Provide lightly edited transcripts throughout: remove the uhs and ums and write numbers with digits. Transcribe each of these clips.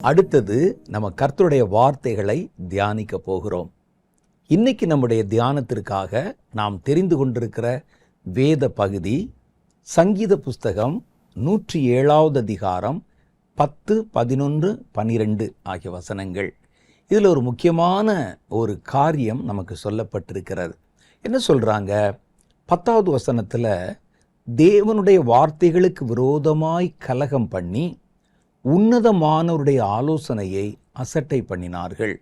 அடுத்தது நம்ம கர்த்தருடைய வார்த்தைகளை தியானிக்க போகிறோம். இன்னைக்கு நம்முடைய தியானத்திற்காக நாம் தெரிந்து கொண்டிருக்கிற வேத பகுதி சங்கீத புஸ்தகம் 107வது அதிகாரம் 10, 11, 12 ஆகிய வசனங்கள். இதில் ஒரு முக்கியமான ஒரு காரியம் நமக்கு சொல்லப்பட்டிருக்கிறது. என்ன சொல்கிறாங்க? 10வது வசனத்தில் தேவனுடைய வார்த்தைகளுக்கு விரோதமாய் கலகம் பண்ணி உன்னதமானவருடைய ஆலோசனையை அசட்டை பண்ணினார்கள்.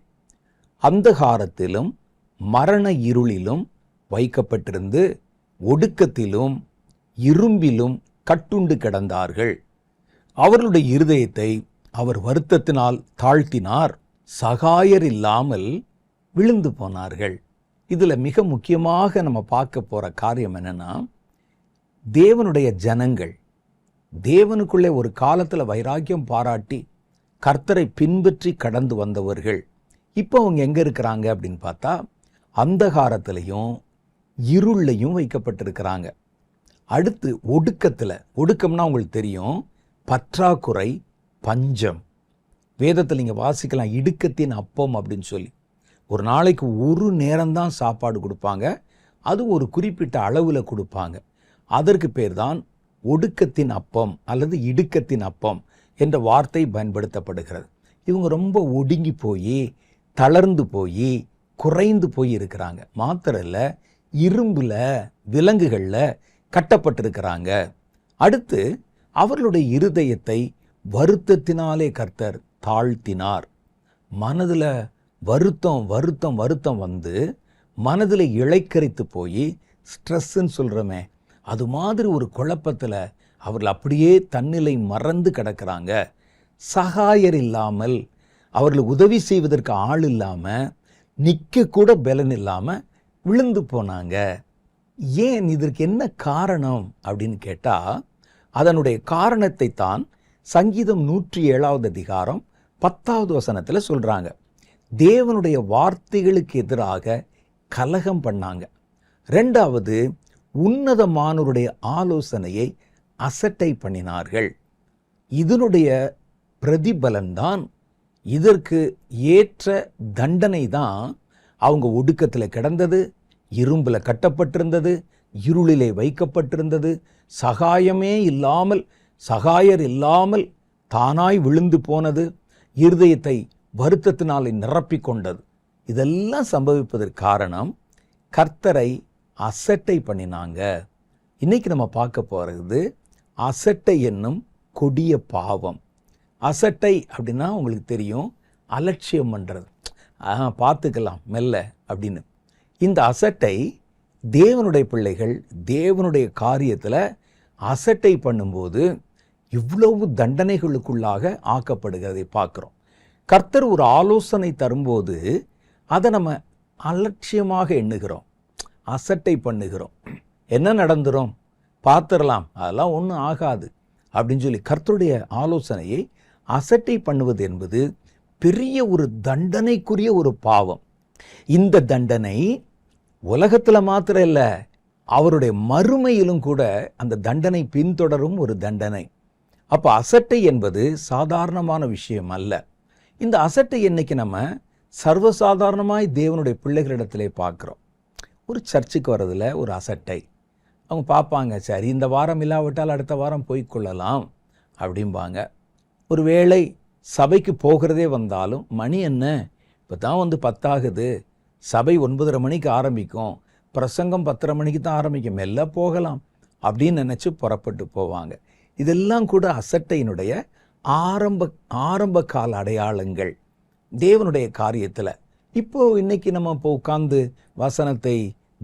அந்தகாரத்திலும் மரண இருளிலும் வைக்கப்பட்டிருந்து ஒடுக்கத்திலும் இரும்பிலும் கட்டுண்டு கிடந்தார்கள். அவர்களுடைய இருதயத்தை அவர் வருத்தத்தினால் தாழ்த்தினார், சகாயர் இல்லாமல் விழுந்து போனார்கள். இதில் மிக முக்கியமாக நம்ம பார்க்க போகிற காரியம் என்னென்னா, தேவனுடைய ஜனங்கள் தேவனுக்குள்ளே ஒரு காலத்தில் வைராக்கியம் பாராட்டி கர்த்தரை பின்பற்றி கடந்து வந்தவர்கள் இப்போ அவங்க எங்கே இருக்கிறாங்க அப்படின்னு பார்த்தா, அந்தகாரத்திலையும் இருளையும் வைக்கப்பட்டிருக்கிறாங்க. அடுத்து ஒடுக்கம்னா உங்களுக்கு தெரியும், பற்றாக்குறை, பஞ்சம். வேதத்தில் நீங்கள் வாசிக்கலாம், இடுக்கத்தின் அப்பம் அப்படின்னு சொல்லி. ஒரு நாளைக்கு ஒரு நேரம்தான் சாப்பாடு கொடுப்பாங்க, அது ஒரு குறிப்பிட்ட அளவில் கொடுப்பாங்க. அதற்கு பேர் தான் ஒடுக்கத்தின் அப்பம் அல்லது இடுக்கத்தின் அப்பம் என்ற வார்த்தை பயன்படுத்தப்படுகிறது. இவங்க ரொம்ப ஒடுங்கி போய் தளர்ந்து போய் குறைந்து போய் இருக்கிறாங்க. மாத்திரம் இல்லை, இரும்புல விலங்குகளில் கட்டப்பட்டிருக்கிறாங்க. அடுத்து அவர்களுடைய இருதயத்தை வருத்தத்தினாலே கர்த்தர் தாழ்த்தினார். மனதில் வருத்தம் வந்து மனதில் இளைக்கரித்து போய் ஸ்ட்ரெஸ்ன்னு சொல்கிறோமே, அது மாதிரி ஒரு குழப்பத்தில் அவர்கள் அப்படியே தன்னிலை மறந்து கிடக்கிறாங்க. சகாயர் இல்லாமல், அவர்களுக்கு உதவி செய்வதற்கு ஆள் இல்லாமல், நிற்க கூட பலன் இல்லாமல் விழுந்து போனாங்க. ஏன்? இதற்கு என்ன காரணம் அப்படின்னு கேட்டால், அதனுடைய காரணத்தை தான் சங்கீதம் 107வது அதிகாரம் 10வது வசனத்தில் சொல்கிறாங்க. தேவனுடைய வார்த்தைகளுக்கு எதிராக கலகம் பண்ணாங்க. ரெண்டாவது, உன்னதமானவருடைய ஆலோசனையை அசட்டை பண்ணினார்கள். இதனுடைய பிரதிபலன்தான், இதற்கு ஏற்ற தண்டனை தான் அவங்க ஒடுக்கத்தில் கிடந்தது, இரும்பில் கட்டப்பட்டிருந்தது, இருளிலே வைக்கப்பட்டிருந்தது, சகாயர் இல்லாமல் தானாய் விழுந்து போனது, இருதயத்தை வருத்தத்தினாலே நிரப்பிக்கொண்டது. இதெல்லாம் சம்பவிப்பதற்கு காரணம் கர்த்தரை அசட்டை பண்ணினாங்க. இன்னைக்கு நம்ம பார்க்க போகிறது அசட்டை என்னும் கொடிய பாவம். அசட்டை அப்படின்னா உங்களுக்கு தெரியும், அலட்சியம் பண்ணுறது, பார்த்துக்கலாம் மெல்ல அப்படின்னு. இந்த அசட்டை தேவனுடைய பிள்ளைகள் தேவனுடைய காரியத்தில் அசட்டை பண்ணும்போது இவ்வளவு தண்டனைகளுக்குள்ளாக ஆக்கப்படுகிறதை பார்க்குறோம். கர்த்தர் ஒரு ஆலோசனை தரும்போது அதை நம்ம அலட்சியமாக எண்ணுகிறோம், அசட்டை பண்ணுகிறோம். என்ன நடந்துரும், பார்த்துடலாம், அதெல்லாம் ஒன்றும் ஆகாது அப்படின்னு சொல்லி கர்த்தருடைய ஆலோசனையை அசட்டை பண்ணுவது என்பது பெரிய ஒரு தண்டனைக்குரிய ஒரு பாவம். இந்த தண்டனை உலகத்தில் மாத்திரம் இல்லை, அவருடைய மறுமையிலும் கூட அந்த தண்டனை பின்தொடரும் ஒரு தண்டனை. அப்போ அசட்டை என்பது சாதாரணமான விஷயம் அல்ல. இந்த அசட்டை இன்னைக்கு நம்ம சர்வசாதாரணமாய் தேவனுடைய பிள்ளைகளிடத்திலே பார்க்குறோம். ஒரு சர்ச்சுக்கு வர்றதில் ஒரு அசட்டை, அவங்க பார்ப்பாங்க, சரி இந்த வாரம் இல்லாவிட்டால் அடுத்த வாரம் போய்க்கொள்ளலாம் அப்படிம்பாங்க. ஒரு வேளை சபைக்கு போகிறதே வந்தாலும், மணி என்ன இப்போ தான் 10 ஆகுது, சபை 9:30 மணிக்கு ஆரம்பிக்கும், பிரசங்கம் 10:30 மணிக்கு தான் ஆரம்பிக்கும், மெல்ல போகலாம் அப்படின்னு நினச்சி புறப்பட்டு போவாங்க. இதெல்லாம் கூட அசட்டையினுடைய ஆரம்ப கால அடையாளங்கள் தேவனுடைய காரியத்தில். இப்போது இன்றைக்கி நம்ம இப்போ உட்கார்ந்து வசனத்தை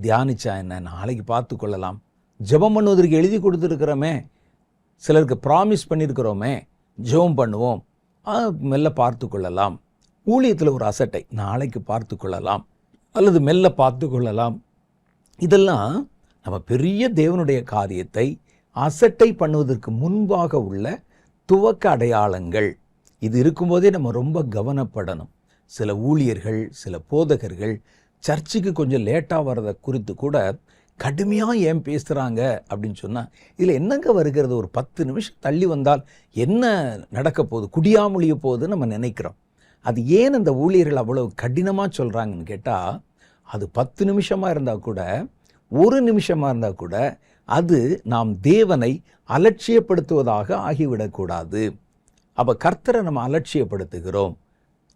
தியானிச்சா என்ன, நாளைக்கு பார்த்து கொள்ளலாம், ஜெபம் பண்ணுவதற்கு எழுதி கொடுத்துருக்கிறோமே, சிலருக்கு ப்ராமிஸ் பண்ணியிருக்கிறோமே, ஜெபம் பண்ணுவோம், மெல்ல பார்த்து கொள்ளலாம். ஊழியத்தில் ஒரு அசட்டை, நாளைக்கு பார்த்து கொள்ளலாம் அல்லது மெல்ல பார்த்து கொள்ளலாம். இதெல்லாம் நம்ம பெரிய தேவனுடைய காரியத்தை அசட்டை பண்ணுவதற்கு முன்பாக உள்ள துவக்க அடையாளங்கள். இது இருக்கும்போதே நம்ம ரொம்ப கவனப்படணும். சில ஊழியர்கள், சில போதகர்கள் சர்ச்சுக்கு கொஞ்சம் லேட்டாக வர்றதை குறித்து கூட கடுமையாக ஏன் பேசுகிறாங்க அப்படின்னு சொன்னால் இதில் என்னங்க வருகிறது? ஒரு 10 நிமிஷம் தள்ளி வந்தால் என்ன நடக்க போகுது, குடியாமொழிய போகுதுன்னு நம்ம நினைக்கிறோம். அது ஏன் அந்த ஊழியர்கள் அவ்வளவு கடினமாக சொல்கிறாங்கன்னு கேட்டால், அது 10 நிமிஷமாக இருந்தால் கூட, 1 நிமிஷமாக இருந்தால் கூட, அது நாம் தேவனை அலட்சியப்படுத்துவதாக ஆகிவிடக்கூடாது. அப்போ கர்த்தரை நம்ம அலட்சியப்படுத்துகிறோம்.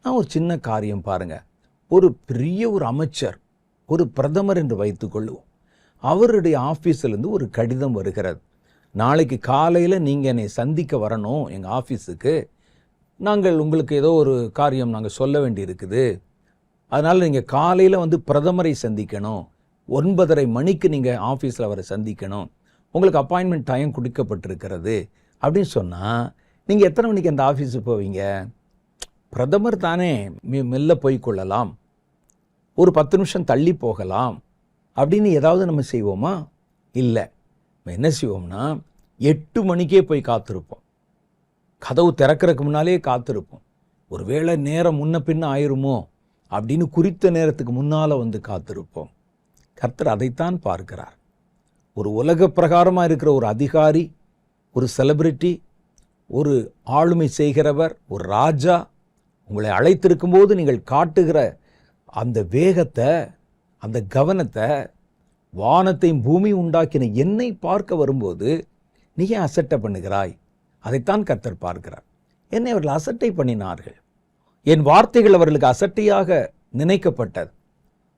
நான் ஒரு சின்ன காரியம் பாருங்கள். ஒரு பெரிய ஒரு அமைச்சர், ஒரு பிரதமர் என்று வைத்துக்கொள்ளுவோம். அவருடைய ஆஃபீஸிலேருந்து ஒரு கடிதம் வருகிறது. நாளைக்கு காலையில் நீங்கள் என்னை சந்திக்க வரணும் எங்கள் ஆஃபீஸுக்கு. நாங்கள் உங்களுக்கு ஏதோ ஒரு காரியம் நாங்கள் சொல்ல வேண்டி இருக்குது. அதனால் நீங்கள் காலையில் வந்து பிரதமரை சந்திக்கணும். 9:30 மணிக்கு நீங்கள் ஆஃபீஸில் அவரை சந்திக்கணும். உங்களுக்கு அப்பாயின்மெண்ட் டைம் கொடுக்கப்பட்டிருக்கிறது அப்படின்னு சொன்னால், நீங்கள் எத்தனை மணிக்கு அந்த ஆஃபீஸுக்கு போவீங்க? பிரதமர் தானே, மெல்ல போய்கொள்ளலாம், ஒரு 10 நிமிஷம் தள்ளி போகலாம் அப்படின்னு ஏதாவது நம்ம செய்வோமா? இல்லை. நம்ம என்ன செய்வோம்னா 8 மணிக்கே போய் காத்திருப்போம். கதவு திறக்கிறதுக்கு முன்னாலே காத்திருப்போம். ஒருவேளை நேரம் முன்ன பின்ன ஆயிருமோ அப்படின்னு குறித்த நேரத்துக்கு முன்னால் வந்து காத்திருப்போம். கர்த்தர் அதைத்தான் பார்க்கிறார். ஒரு உலக பிரகாரமாக இருக்கிற ஒரு அதிகாரி, ஒரு செலிபிரிட்டி, ஒரு ஆளுமை செய்கிறவர், ஒரு ராஜா உங்களை அழைத்திருக்கும்போது நீங்கள் காட்டுகிற அந்த வேகத்தை, அந்த கவனத்தை, வானத்தையும் பூமி உண்டாக்கின என்னை பார்க்க வரும்போது நீ ஏன் அசட்டை பண்ணுகிறாய்? அதைத்தான் கர்த்தர் பார்க்கிறார். என்னை அவர்கள் அசட்டை பண்ணினார்கள். என் வார்த்தைகள் அவர்களுக்கு அசட்டையாக நினைக்கப்பட்டது.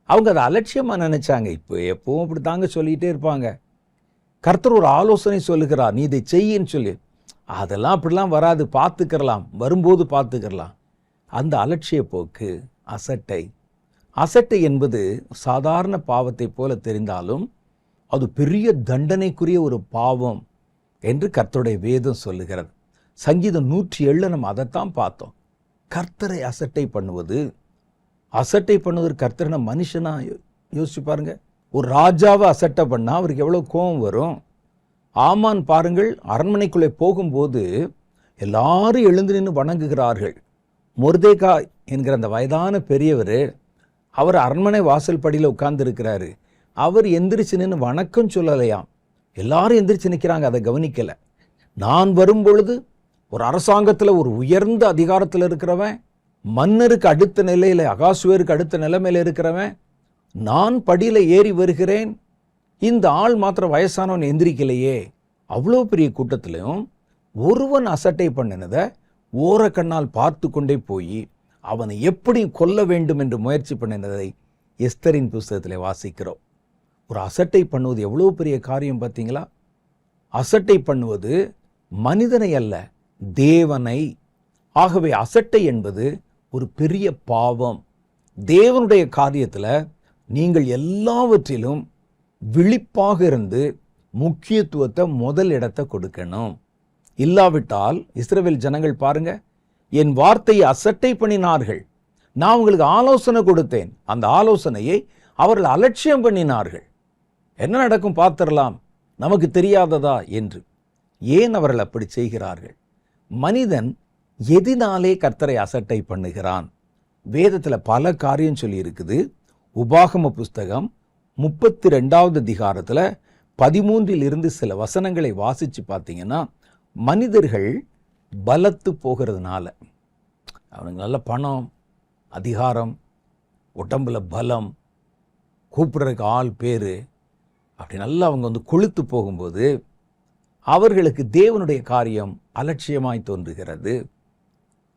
அவங்க அதை அலட்சியமாக நினைச்சாங்க. இப்போ எப்பவும் அப்படி தாங்க சொல்லிகிட்டே இருப்பாங்க. கர்த்தர் ஒரு ஆலோசனை சொல்லுகிறார், நீ இதை செய்யின்னு சொல்லி. அதெல்லாம் அப்படிலாம் வராது, பார்த்துக்கிறலாம், வரும்போது பார்த்துக்கிறலாம். அந்த அலட்சிய போக்கு, அசட்டை. அசட்டை என்பது சாதாரண பாவத்தை போல தெரிந்தாலும் அது பெரிய தண்டனைக்குரிய ஒரு பாவம் என்று கர்த்தருடைய வேதம் சொல்லுகிறது. சங்கீதம் 107 நம்ம அதைத்தான் பார்த்தோம். கர்த்தரை அசட்டை பண்ணுவது, அசட்டை பண்ணுவது கர்த்தரை மனுஷனா யோசிச்சு பாருங்க. ஒரு ராஜாவை அசட்டை பண்ணால் அவருக்கு எவ்வளோ கோபம் வரும். ஆமான் பாருங்கள், அரண்மனைக்குள்ளே போகும்போது எல்லாரும் எழுந்து நின்று வணங்குகிறார்கள். மொர்தேகாய் என்கிற அந்த வயதான பெரியவர், அவர் அரண்மனை வாசல் படியில் உட்கார்ந்து இருக்கிறாரு. அவர் எந்திரிச்சு நின்று வணக்கம் சொல்லலையாம். எல்லாரும் எந்திரிச்சு நிற்கிறாங்க, அதை கவனிக்கலை. நான் வரும்பொழுது ஒரு அரசாங்கத்தில் ஒரு உயர்ந்த அதிகாரத்தில் இருக்கிறவன், மன்னருக்கு அடுத்த நிலையில், அகாசுவேருக்கு அடுத்த நிலைமையில் இருக்கிறவன், நான் படியில் ஏறி வருகிறேன், இந்த ஆள் மாத்திரம் வயசானவன் எந்திரிக்கலையே. அவ்வளோ பெரிய கூட்டத்திலையும் ஒருவன் அசட்டை பண்ணினதை ஓரக்கண்ணால் பார்த்து கொண்டே போய் அவனை எப்படி கொல்ல வேண்டும் என்று முயற்சி பண்ணினதை எஸ்தரின் புஸ்தகத்தில் வாசிக்கிறோம். ஒரு அசட்டை பண்ணுவது எவ்வளோ பெரிய காரியம் பார்த்தீங்களா? அசட்டை பண்ணுவது மனிதனை அல்ல, தேவனை. ஆகவே அசட்டை என்பது ஒரு பெரிய பாவம். தேவனுடைய காரியத்தில் நீங்கள் எல்லாவற்றிலும் விழிப்பாக இருந்து முக்கியத்துவத்தை முதல் இடத்தை கொடுக்கணும். இல்லாவிட்டால் இஸ்ரவேல் ஜனங்கள் பாருங்க, என் வார்த்தையை அசட்டை பண்ணினார்கள். நான் உங்களுக்கு ஆலோசனை கொடுத்தேன், அந்த ஆலோசனையை அவர்கள் அலட்சியம் பண்ணினார்கள். என்ன நடக்கும் பார்த்திடலாம், நமக்கு தெரியாததா என்று. ஏன் அவர்கள் அப்படி செய்கிறார்கள்? மனிதன் எதினாலே கர்த்தரை அசட்டை பண்ணுகிறான்? வேதத்தில் பல காரியம் சொல்லி இருக்குது. உபாகம புஸ்தகம் 32வது அதிகாரத்தில் 13 சில வசனங்களை வாசித்து பார்த்தீங்கன்னா, மனிதர்கள் பலத்து போகிறதுனால, அவனுக்கு நல்ல பணம், அதிகாரம், உடம்புல பலம், கூப்பிடுறதுக்கு ஆள் பேர், அப்படி நல்லா அவங்க வந்து கொழுத்து போகும்போது அவர்களுக்கு தேவனுடைய காரியம் அலட்சியமாய் தோன்றுகிறது.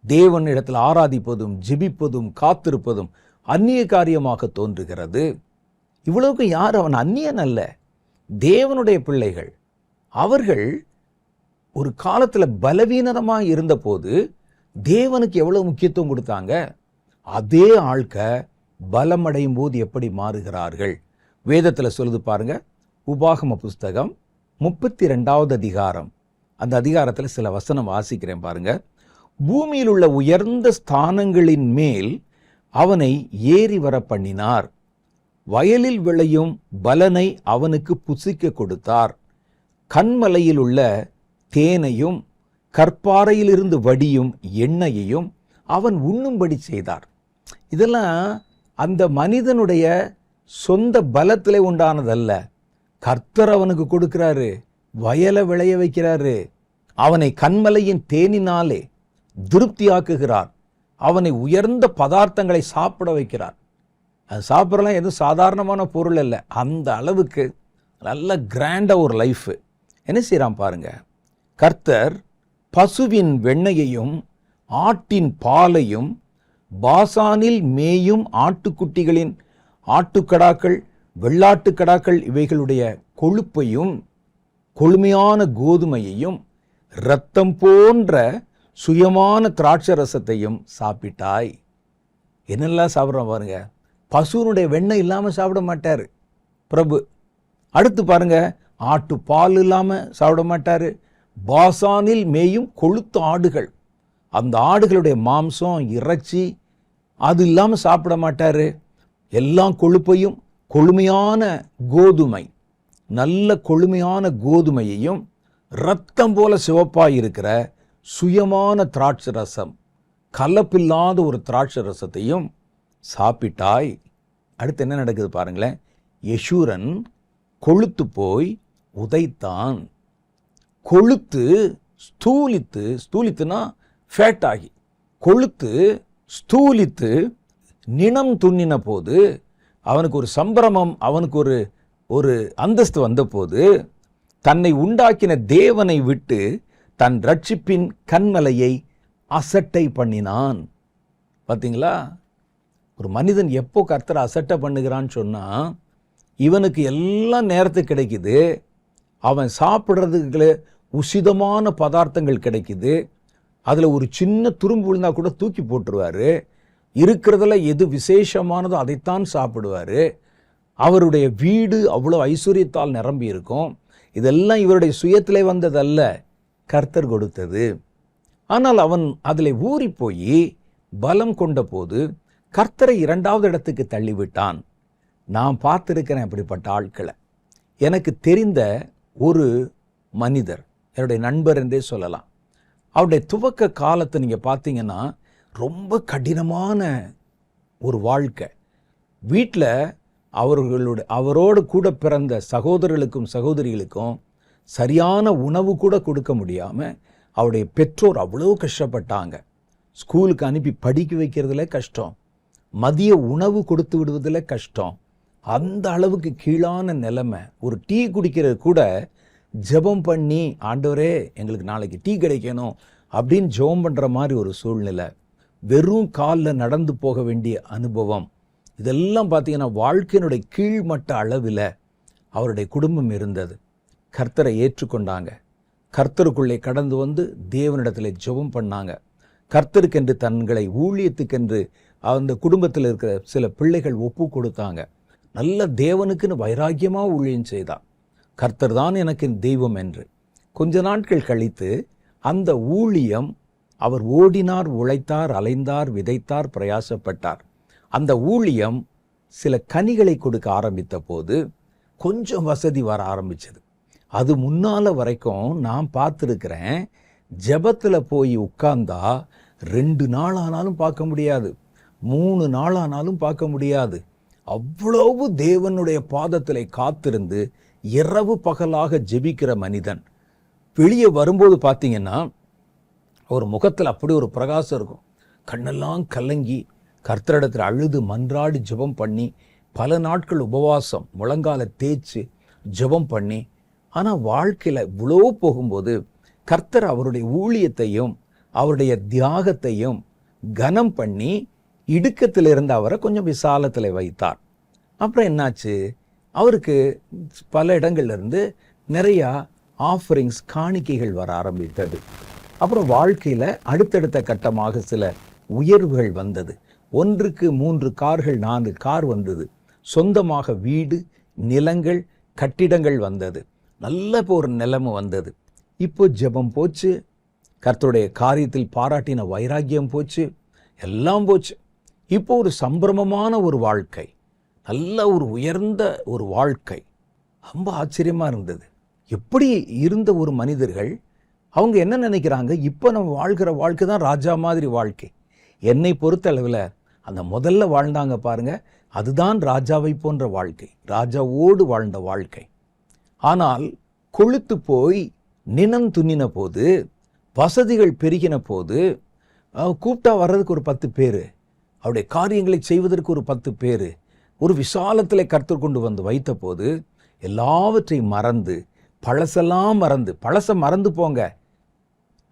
தேவனிடத்தில் ஆராதிப்பதும் ஜெபிப்பதும் காத்திருப்பதும் அந்நிய காரியமாக தோன்றுகிறது. இவ்வளவுக்கு யார் அவன் அந்நியன் அல்ல, தேவனுடைய பிள்ளைகள். அவர்கள் ஒரு காலத்தில் பலவீனமாக இருந்தபோது தேவனுக்கு எவ்வளவு முக்கியத்துவம் கொடுத்தாங்க. அதே ஆட்க பலமடையும் போது எப்படி மாறுகிறார்கள்? வேதத்தில் சொல்லுது பாருங்க. உபாகம புஸ்தகம் 32வது அதிகாரம், அந்த அதிகாரத்தில் சில வசனம் வாசிக்கிறேன் பாருங்க. பூமியில் உள்ள உயர்ந்த ஸ்தானங்களின் மேல் அவனை ஏறி வர பண்ணினார், வயலில் விளையும் பலனை அவனுக்கு புசிக்க கொடுத்தார், கண்மலையில் உள்ள தேனையும் கற்பாறையிலிருந்து வடியும் எண்ணெயையும் அவன் உண்ணும்படி செய்தார். இதெல்லாம் அந்த மனிதனுடைய சொந்த பலத்திலே உண்டானதல்ல, கர்த்தர் அவனுக்கு கொடுக்கிறாரு, வயலை விளைய வைக்கிறாரு, அவனை கன்மலையின் தேனினாலே திருப்தியாக்குகிறார், அவனை உயர்ந்த பதார்த்தங்களை சாப்பிட வைக்கிறார். அது சாப்பிடலாம் எதுவும் சாதாரணமான பொருள் இல்லை, அந்த அளவுக்கு நல்ல கிராண்டாக ஒரு லைஃப். என்ன செய்கிறான் பாருங்க, கர்த்தர் பசுவின் வெண்ணையையும் ஆட்டின் பாலையும் பாசானில் மேயும் ஆட்டுக்குட்டிகளின் ஆட்டுக்கடாக்கள் வெள்ளாட்டுக்கடாக்கள் இவைகளுடைய கொழுப்பையும் கொழுமையான கோதுமையையும் இரத்தம் போன்ற சுயமான திராட்சை ரசத்தையும் சாப்பிட்டாய். என்னெல்லாம் சாப்பிட்றோம் பாருங்க, பசுனுடைய வெண்ணெய் இல்லாமல் சாப்பிட மாட்டார் பிரபு. அடுத்து பாருங்க, ஆட்டு பால் இல்லாமல் சாப்பிட மாட்டார். பாசானில் மேயும் கொழுத்த ஆடுகள், அந்த ஆடுகளுடைய மாம்சம் இறைச்சி அது இல்லாமல் சாப்பிட மாட்டார். எல்லாம் கொழுப்பையும் கொழுமையான கோதுமை, நல்ல கொழுமையான கோதுமையையும் இரத்தம் போல சிவப்பாய் இருக்கிற சுயமான திராட்சை ரசம், கலப்பில்லாத ஒரு திராட்சை ரசத்தையும் சாப்பிட்டாய். அடுத்து என்ன நடக்குது பாருங்களேன், யெஷூரன் கொழுத்து போய் உதைத்தான். கொழுத்து ஸ்தூலித்து, ஸ்தூலித்துனா ஃபேட் ஆகி, கொழுத்து ஸ்தூலித்து நிணம் துண்ணின போது அவனுக்கு ஒரு சம்பிரமம், அவனுக்கு ஒரு அந்தஸ்து வந்த போது தன்னை உண்டாக்கின தேவனை விட்டு தன் ரட்சிப்பின் கன்மலையை அசட்டை பண்ணினான். பார்த்தீங்களா, ஒரு மனிதன் எப்போ கர்த்தரை அசட்டை பண்ணுகிறான்னு சொன்னால், இவனுக்கு எல்லாம் நேரத்துக்கு கிடைக்குது, அவன் சாப்பிட்றதுக்கு உசிதமான பதார்த்தங்கள் கிடைக்குது, அதில் ஒரு சின்ன துரும்பு விழுந்தா கூட தூக்கி போட்டுருவார், இருக்கிறதுல எது விசேஷமானதோ அதைத்தான் சாப்பிடுவார், அவருடைய வீடு அவ்வளோ ஐஸ்வர்யத்தால் நிரம்பி இருக்கும். இதெல்லாம் இவருடைய சுயத்திலே வந்ததல்ல, கர்த்தர் கொடுத்தது. ஆனால் அவன் அதில் ஊறி போய் பலம் கொண்ட போது கர்த்தரை இரண்டாவது இடத்துக்கு தள்ளிவிட்டான். நான் பார்த்துருக்கிறேன் அப்படிப்பட்ட ஆட்களை. எனக்கு தெரிந்த ஒரு மனிதர், என்னுடைய நண்பர் என்றே சொல்லலாம். அவருடைய துவக்க காலத்தை நீங்கள் பார்த்தீங்கன்னா ரொம்ப கடினமான ஒரு வாழ்க்கை. வீட்டில் அவரோடு கூட பிறந்த சகோதரர்களுக்கும் சகோதரிகளுக்கும் சரியான உணவு கூட கொடுக்க முடியாமல் அவருடைய பெற்றோர் அவ்வளோ கஷ்டப்பட்டாங்க. ஸ்கூலுக்கு அனுப்பி படிக்க வைக்கிறதுல கஷ்டம், மதிய உணவு கொடுத்து விடுவதில் கஷ்டம். அந்த அளவுக்கு கீழான நிலைமை. ஒரு டீ குடிக்கிறது கூட ஜெபம் பண்ணி, ஆண்டவரே எங்களுக்கு நாளைக்கு டீ கிடைக்கணும் அப்படின்னு ஜெபம் பண்ணுற மாதிரி ஒரு சூழ்நிலை. வெறும் காலில் நடந்து போக வேண்டிய அனுபவம். இதெல்லாம் பார்த்தீங்கன்னா வாழ்க்கையினுடைய கீழ்மட்ட அளவில் அவருடைய குடும்பம் இருந்தது. கர்த்தரை ஏற்றுக்கொண்டாங்க, கர்த்தருக்குள்ளே கடந்து வந்து தேவனிடத்தில் ஜெபம் பண்ணாங்க. கர்த்தருக்கென்று தங்களை ஊழியத்துக்கென்று அந்த குடும்பத்தில் இருக்கிற சில பிள்ளைகள் ஒப்பு கொடுத்தாங்க. நல்ல தேவனுக்குன்னு வைராக்கியமாக ஊழியம் செய்தார். கர்த்தர் தான் எனக்கு தெய்வம் என்று. கொஞ்ச நாட்கள் கழித்து அந்த ஊழியம், அவர் ஓடினார், உழைத்தார், அலைந்தார், விதைத்தார், பிரயாசப்பட்டார். அந்த ஊழியம் சில கனிகளை கொடுக்க ஆரம்பித்த போது கொஞ்சம் வசதி வர ஆரம்பிச்சது. அது முன்னால் வரைக்கும் நான் பார்த்துருக்கிறேன், ஜெபத்தில் போய் உட்கார்ந்தா 2 நாள் ஆனாலும் பார்க்க முடியாது, 3 நாள் ஆனாலும் பார்க்க முடியாது. அவ்வளவு தேவனுடைய பாதத்தில் காத்திருந்து இரவு பகலாக ஜெபிக்கிற மனிதன். வெளியே வரும்போது பார்த்தீங்கன்னா ஒரு முகத்தில் அப்படி ஒரு பிரகாசம் இருக்கும். கண்ணெல்லாம் கலங்கி கர்த்தரிடத்தில் அழுது மன்றாடி ஜெபம் பண்ணி பல நாட்கள் உபவாசம், முழங்கால தேய்ச்சி ஜெபம் பண்ணி. ஆனால் வாழ்க்கையில் இவ்வளோ போகும்போது கர்த்தர் அவருடைய ஊழியத்தையும் அவருடைய தியாகத்தையும் கனம் பண்ணி இடுக்கத்தில் இருந்த அவரை கொஞ்சம் விசாலத்தில் வைத்தார். அப்புறம் என்னாச்சு, அவருக்கு பல இடங்கள்லேருந்து நிறையா ஆஃபரிங்ஸ், காணிக்கைகள் வர ஆரம்பித்தது. அப்புறம் வாழ்க்கையில் அடுத்தடுத்த கட்டமாக சில உயர்வுகள் வந்தது. 1க்கு 3 கார்கள், 4 கார் வந்தது. சொந்தமாக வீடு, நிலங்கள், கட்டிடங்கள் வந்தது. நல்ல ஒரு நிலைமை வந்தது. இப்போ ஜெபம் போச்சு, கர்த்தருடைய காரியத்தில் பாராட்டின வைராக்கியம் போச்சு, எல்லாம் போச்சு. இப்போ ஒரு சம்பிரமமான ஒரு வாழ்க்கை, நல்ல ஒரு உயர்ந்த ஒரு வாழ்க்கை. ரொம்ப ஆச்சரியமாக இருந்தது. எப்படி இருந்த ஒரு மனிதர்கள், அவங்க என்ன நினைக்கிறாங்க, இப்போ நம்ம வாழ்கிற வாழ்க்கை தான் ராஜா மாதிரி வாழ்க்கை. என்னை பொறுத்தளவில் அந்த முதல்ல வாழ்ந்தாங்க பாருங்க, அதுதான் ராஜாவை போன்ற வாழ்க்கை, ராஜாவோடு வாழ்ந்த வாழ்க்கை. ஆனால் கொழுத்து போய் நினம் துண்ணின போது, வசதிகள் பெருகின போது, கூப்பிட்டா வர்றதுக்கு ஒரு 10 பேர், அவருடைய காரியங்களை செய்வதற்கு ஒரு 10 பேர், ஒரு விசாலத்திலே கர்த்தர் கொண்டு வந்து வைத்த போது எல்லாவற்றையும் மறந்து, பழசெல்லாம் மறந்து, பழச மறந்து போங்க,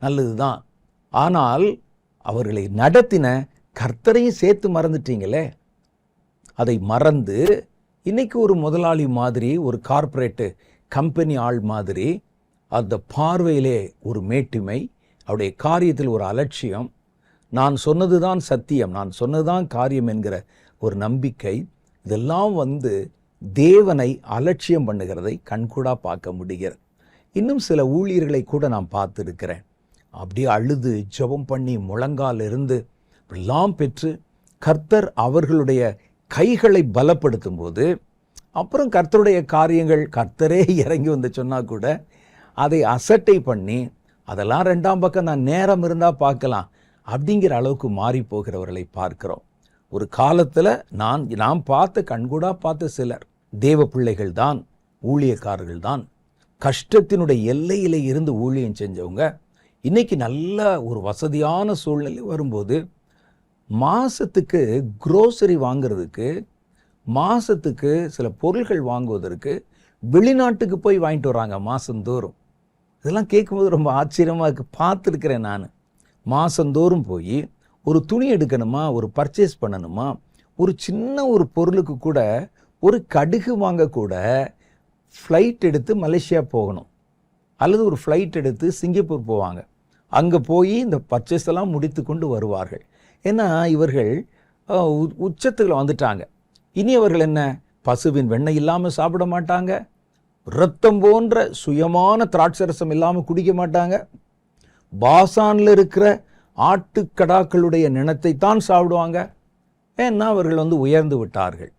நல்லதுதான். ஆனால் அவர்களை நடத்தின கர்த்தரையும் சேர்த்து மறந்துட்டீங்களே. அதை மறந்து இன்னைக்கு ஒரு முதலாளி மாதிரி, ஒரு கார்ப்பரேட்டு கம்பெனி ஆள் மாதிரி, அந்த பார்வையிலே ஒரு மேட்டிமை, அவருடைய காரியத்தில் ஒரு அலட்சியம், நான் சொன்னதுதான் சத்தியம், நான் சொன்னதுதான் காரியம் என்கிற ஒரு நம்பிக்கை, இதெல்லாம் வந்து தேவனை அலட்சியம் பண்ணுகிறதை கண்கூடா பார்க்க முடிகிறது. இன்னும் சில ஊழியர்களை கூட நான் பார்த்துருக்கிறேன். அப்படியே அழுது ஜெபம் பண்ணி முழங்கால் இருந்து எல்லாம் பெற்று கர்த்தர் அவர்களுடைய கைகளை பலப்படுத்தும் போது, அப்புறம் கர்த்தருடைய காரியங்கள் கர்த்தரே இறங்கி வந்து சொன்னால் கூட அதை அசட்டை பண்ணி, அதெல்லாம் 2ஆம் பக்கம் நான் நேரம் இருந்தால் பார்க்கலாம் அப்படிங்கிற அளவுக்கு மாறி போகிறவர்களை பார்க்கிறோம். ஒரு காலத்தில் நாம் பார்த்த கண்கூடா பார்த்த சிலர் தேவ பிள்ளைகள் தான், ஊழியக்காரர்கள் தான், கஷ்டத்தினுடைய எல்லையிலே இருந்து ஊழியம் செஞ்சவங்க. இன்னைக்கு நல்ல ஒரு வசதியான சூழ்நிலை வரும்போது மாசத்துக்கு குரோசரி வாங்கிறதுக்கு, மாசத்துக்கு சில பொருள்கள் வாங்குவதற்கு வெளிநாட்டுக்கு போய் வாங்கிட்டு வராங்க மாசந்தோறும். இதெல்லாம் கேட்கும்போது ரொம்ப ஆச்சரியமாக இருக்கு. பார்த்துருக்கிறேன் நான். மாசந்தோறும் போய் ஒரு துணி எடுக்கணுமா, ஒரு பர்ச்சேஸ் பண்ணணுமா, ஒரு சின்ன ஒரு பொருளுக்கு கூட, ஒரு கடுகு வாங்க கூட ஃப்ளைட் எடுத்து மலேசியா போகணும், அல்லது ஒரு ஃப்ளைட் எடுத்து சிங்கப்பூர் போவாங்க. அங்கே போய் இந்த பர்ச்சேஸ் எல்லாம் முடித்து கொண்டு வருவார்கள். ஏன்னா இவர்கள் உச்சத்தில் வந்துட்டாங்க. இனி அவர்கள் என்ன, பசுவின் வெண்ணெய் இல்லாமல் சாப்பிட மாட்டாங்க, இரத்தம் போன்ற சுயமான திராட்சரசம் இல்லாமல் குடிக்க மாட்டாங்க, பாசானில் இருக்கிற ஆட்டுக்கடாக்களுடைய நிணத்தை தான் சாப்பிடுவாங்க. ஏன்னா அவர்கள் உயர்ந்து விட்டார்கள்.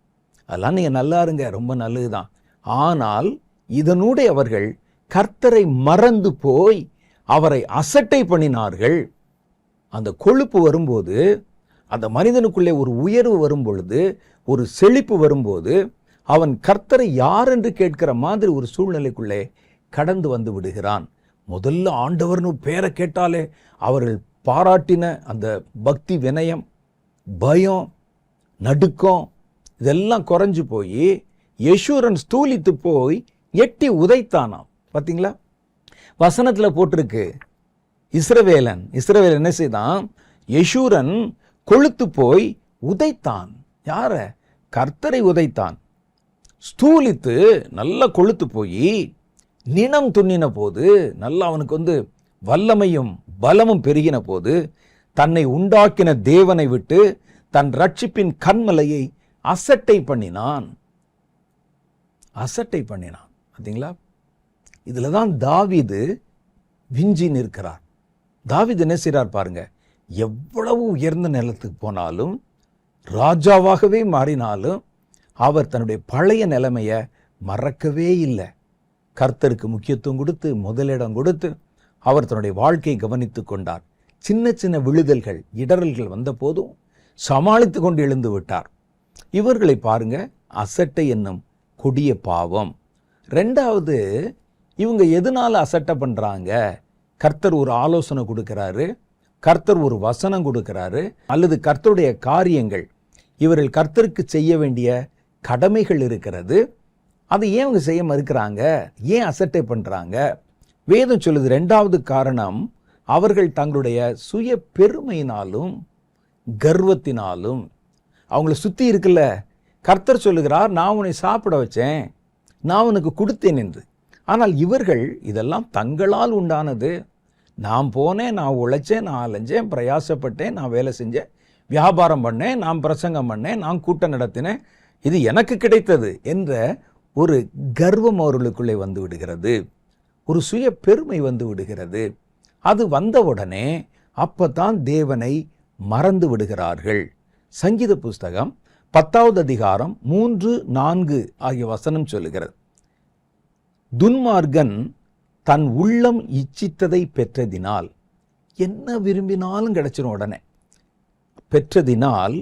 அதெல்லாம் நீங்கள் நல்லா இருங்க, ரொம்ப நல்லது தான். ஆனால் இதனுடைய அவர்கள் கர்த்தரை மறந்து போய் அவரை அசட்டை பண்ணினார்கள். அந்த கொழுப்பு வரும்போது, அந்த மனிதனுக்குள்ளே ஒரு உயர்வு வரும் பொழுது, ஒரு செழிப்பு வரும்போது, அவன் கர்த்தரை யார் என்று கேட்கிற மாதிரி ஒரு சூழ்நிலைக்குள்ளே கடந்து வந்து விடுகிறான். முதல்ல ஆண்டவர்னு பேரை கேட்டாலே அவர்கள் பாராட்டின அந்த பக்தி, வினயம், பயம், நடுக்கம் இதெல்லாம் குறைஞ்சு போய் யெஷூரன் ஸ்தூலித்து போய் எட்டி உதைத்தானாம். பார்த்தீங்களா, வசனத்தில் போட்டிருக்கு. இஸ்ரவேலன் என்ன செய்தான், யெஷூரன் கொழுத்து போய் உதைத்தான். யார? கர்த்தரை உதைத்தான். ஸ்தூலித்து நல்லா கொழுத்து போய் நினம் துண்ணின போது, நல்லா அவனுக்கு வல்லமையும் பலமும் பெருகின போது, தன்னை உண்டாக்கின தேவனை விட்டு தன் ரட்சிப்பின் கண்மலையை அசட்டை பண்ணினான். பார்த்தீங்களா, இதில் தான் தாவீது விஞ்சி நிற்கிறார். தாவீது என்ன செய்கிறார் பாருங்க, எவ்வளவு உயர்ந்த நிலத்துக்கு போனாலும், ராஜாவாகவே மாறினாலும் அவர் தன்னுடைய பழைய நிலைமையை மறக்கவே இல்லை. கர்த்தருக்கு முக்கியத்துவம் கொடுத்து, முதலிடம் கொடுத்து அவர் தன்னுடைய வாழ்க்கையை கவனித்து கொண்டார். சின்ன சின்ன விழுதல்கள், இடரல்கள் வந்த போதும் சமாளித்து கொண்டு எழுந்து விட்டார். இவர்களை பாருங்க, அசட்டை என்னும் கொடிய பாவம். 2வது, இவங்க எதனால அசட்டை பண்றாங்க? கர்த்தர் ஒரு ஆலோசனை கொடுக்கிறாரு, கர்த்தர் ஒரு வசனம் கொடுக்கிறாரு, அல்லது கர்த்தருடைய காரியங்கள், இவர்கள் கர்த்தருக்கு செய்ய வேண்டிய கடமைகள் இருக்கிறது. அதை ஏன் அவங்க செய்ய மறுக்கிறாங்க? ஏன் அசட்டை பண்றாங்க? வேதம் சொல்லுது, 2வது காரணம், அவர்கள் தங்களுடைய சுய பெருமையினாலும் கர்வத்தினாலும். அவங்கள சுற்றி இருக்குல்ல, கர்த்தர் சொல்லுகிறார், நான் உன்னை சாப்பிட வச்சேன், நான் உனக்கு கொடுத்தேன் என்று. ஆனால் இவர்கள் இதெல்லாம் தங்களால் உண்டானது. நான் போனேன், நான் உழைச்சேன், நான் அலைஞ்சேன், பிரயாசப்பட்டேன், நான் வேலை செஞ்சேன், வியாபாரம் பண்ணேன், நான் பிரசங்கம் பண்ணேன், நான் கூட்டம் நடத்தினேன், இது எனக்கு கிடைத்தது என்ற ஒரு கர்வம் அவர்களுக்குள்ளே வந்து விடுகிறது. ஒரு சுய பெருமை வந்து விடுகிறது. அது வந்தவுடனே அப்பதான் தேவனை மறந்து விடுகிறார்கள். சங்கீத புஸ்தகம் 10வது அதிகாரம் 3, 4 ஆகிய வசனம் சொல்லுகிறது, துன்மார்கன் தன் உள்ளம் இச்சித்ததை பெற்றதினால், என்ன விரும்பினாலும் கிடைச்சிடும் உடனே, பெற்றதினால்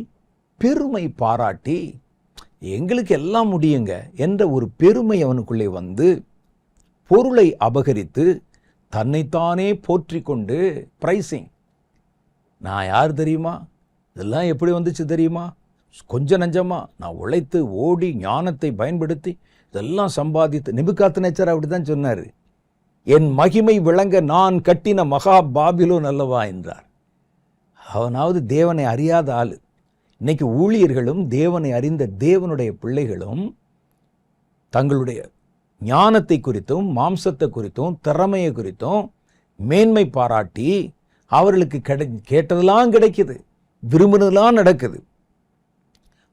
பெருமை பாராட்டி, எங்களுக்கு எல்லாம் முடியுங்க என்ற ஒரு பெருமை அவனுக்குள்ளே வந்து பொருளை அபகரித்து தன்னைத்தானே போற்றி கொண்டு பிரைசிங். நான் யார் தெரியுமா, இதெல்லாம் எப்படி வந்துச்சு தெரியுமா, கொஞ்சம் நஞ்சமா நான் உழைத்து ஓடி ஞானத்தை பயன்படுத்தி இதெல்லாம் சம்பாதித்து. நேபுகாத்நேச்சர் அப்படிதான் சொன்னார், என் மகிமை விளங்க நான் கட்டின மகா பாபிலோன் அல்லவா என்றார். அவனாவது தேவனை அறியாத ஆள். இன்னைக்கு ஊழியர்களும் தேவனை அறிந்த தேவனுடைய பிள்ளைகளும் தங்களுடைய ஞானத்தை குறித்தும் மாம்சத்தை குறித்தும் திறமையை குறித்தும் மேன்மை பாராட்டி அவர்களுக்கு கேட்டதெல்லாம் கிடைக்குது, விரும்பினதெல்லாம் நடக்குது.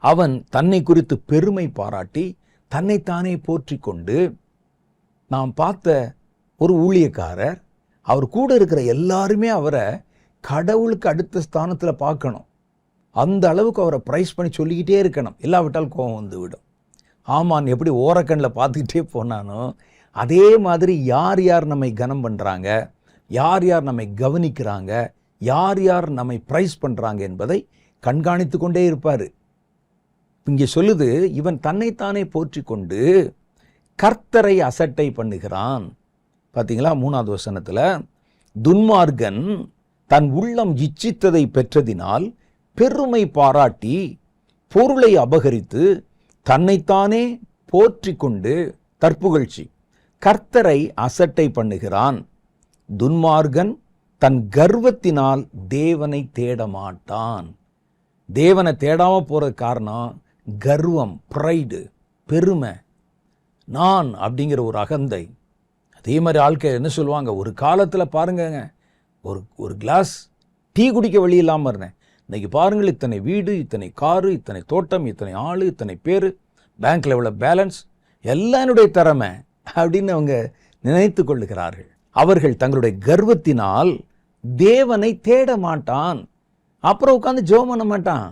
அவன் தன்னை குறித்து பெருமை பாராட்டி தன்னைத்தானே போற்றி கொண்டு, நாம் பார்த்த ஒரு ஊழியக்காரர், அவர் கூட இருக்கிற எல்லாருமே அவரை கடவுளுக்கு அடுத்த ஸ்தானத்தில் பார்க்கணும். அந்த அளவுக்கு அவரை ப்ரைஸ் பண்ணி சொல்லிக்கிட்டே இருக்கணும், இல்லாவிட்டால் கோபம் வந்து விடும். ஆமான் எப்படி ஓரக்கண்ணில் பார்த்துக்கிட்டே போனானோ அதே மாதிரி யார் யார் நம்மை கனம் பண்ணுறாங்க, யார் யார் நம்மை கவனிக்கிறாங்க, யார் யார் நம்மை ப்ரைஸ் பண்ணுறாங்க என்பதை கண்காணித்து கொண்டே இருப்பார். இங்கே சொல்லுது, இவன் தன்னைத்தானே போற்றி கொண்டு கர்த்தரை அசட்டை பண்ணுகிறான். பார்த்தீங்களா, 3வது வசனத்தில், துன்மார்கன் தன் உள்ளம் இச்சித்ததை பெற்றதினால் பெருமை பாராட்டி பொருளை அபகரித்து தன்னைத்தானே போற்றி கொண்டு தற்புகழ்ச்சி கர்த்தரை அசட்டை பண்ணுகிறான். துன்மார்கன் தன் கர்வத்தினால் தேவனை தேட மாட்டான். தேவனை தேடாம போற காரணம் கர்வம், ப்ரைடு, பெருமை, நான் அப்படிங்கிற ஒரு அகந்தை. அதே மாதிரி ஆட்கள் என்ன சொல்லுவாங்க, ஒரு காலத்தில் பாருங்க, ஒரு கிளாஸ் டீ குடிக்க வழி இல்லாமல் இருந்தேன். இன்னைக்கு பாருங்கள், இத்தனை வீடு, இத்தனை காரு, இத்தனை தோட்டம், இத்தனை ஆள், இத்தனை பேர், பேங்க்ல எவ்வளோ பேலன்ஸ், எல்லாம் என்னுடைய திறமை அப்படின்னு அவங்க நினைத்து கொள்ளுகிறார்கள். அவர்கள் தங்களுடைய கர்வத்தினால் தேவனை தேட மாட்டான். அப்புறம் உட்காந்து ஜெபம் பண்ண மாட்டான்,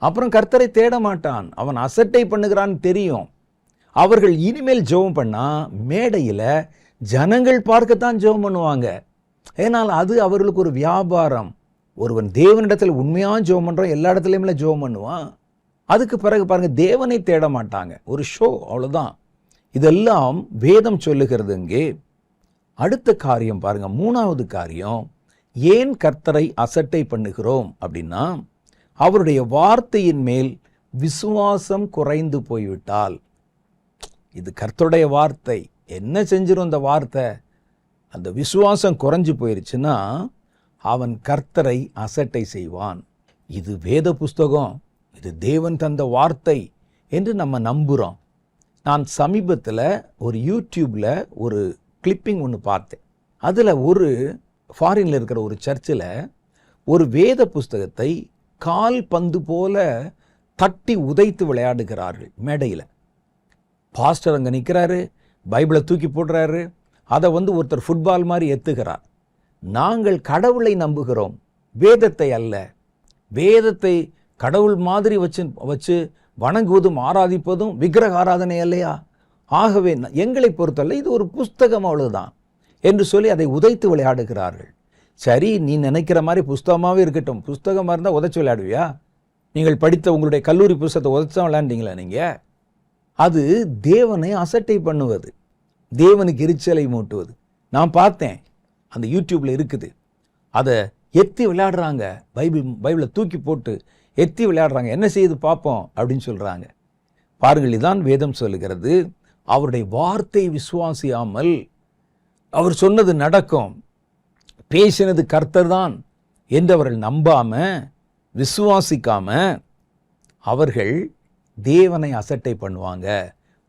அப்புறம் கர்த்தரை தேட மாட்டான். அவன் அசட்டை பண்ணுகிறான்னு தெரியும். அவர்கள் இனிமேல் ஜெபம் பண்ணா மேடையில் ஜனங்கள் பார்க்கத்தான் ஜெபம் பண்ணுவாங்க. ஏனால் அது அவர்களுக்கு ஒரு வியாபாரம். ஒருவன் தேவனிடத்தில் உண்மையாக ஜெபம் பண்ணுறான், எல்லா இடத்துலையுமே ஜெபம் பண்ணுவான். அதுக்கு பிறகு பாருங்க, தேவனை தேட மாட்டாங்க, ஒரு ஷோ, அவ்வளோதான். இதெல்லாம் வேதம் சொல்லுகிறது. இங்கே அடுத்த காரியம் பாருங்க, 3வது காரியம், ஏன் கர்த்தரை அசட்டை பண்ணுகிறோம் அப்படின்னா, அவருடைய வார்த்தையின் மேல் விசுவாசம் குறைந்து போய்விட்டால். இது கர்த்தருடைய வார்த்தை, என்ன செஞ்சிடும் இந்த வார்த்தை? அந்த விசுவாசம் குறைஞ்சு போயிருச்சுன்னா அவன் கர்த்தரை அசட்டை செய்வான். இது வேத புஸ்தகம், இது தேவன் தந்த வார்த்தை என்று நம்ம நம்புகிறோம். நான் சமீபத்தில் ஒரு யூடியூப்பில் ஒரு கிளிப்பிங் ஒன்று பார்த்தேன். அதில் ஒரு ஃபாரினில் இருக்கிற ஒரு சர்ச்சில் ஒரு வேத புஸ்தகத்தை கால் பந்து போல தட்டி உதைத்து விளையாடுகிறார்கள் மேடையில். பாஸ்டர் அங்கே நிற்கிறாரு, பைபிளை தூக்கி போடுறாரு, அதை ஒருத்தர் ஃபுட்பால் மாதிரி எத்துகிறார். நாங்கள் கடவுளை நம்புகிறோம், வேதத்தை அல்ல. வேதத்தை கடவுள் மாதிரி வச்சு வணங்குவதும் ஆராதிப்பதும் விக்கிரக ஆராதனை இல்லையா? ஆகவே எங்களை பொறுத்தவரை இது ஒரு புஸ்தகம், அவ்வளவுதான் என்று சொல்லி அதை உதைத்து விளையாடுகிறார்கள். சரி, நீ நினைக்கிற மாதிரி புஸ்தகமாகவே இருக்கட்டும். புஸ்தகமாக இருந்தால் உதைச்சு விளையாடுவியா? நீங்கள் படித்த உங்களுடைய கல்லூரி புஸ்தகத்தை உதைச்சா விளையாண்டீங்களா நீங்கள்? அது தேவனை அசட்டை பண்ணுவது, தேவனுக்கு எரிச்சலை மூட்டுவது. நான் பார்த்தேன், அந்த யூடியூப்ல இருக்குது. அதை எத்தி விளையாடுறாங்க, பைபிளை தூக்கி போட்டு எத்தி விளையாடுறாங்க. என்ன செய்யுது பார்ப்போம் அப்படின்னு சொல்றாங்க. பாருங்கள், இதான் வேதம் சொல்லுகிறது. அவருடைய வார்த்தை விசுவாசியாமல், அவர் சொன்னது நடக்கும், பேசினது கர்த்தர் தான் என்று அவர்கள் நம்பாம விசுவாசிக்காம அவர்கள் தேவனை அசட்டை பண்ணுவாங்க.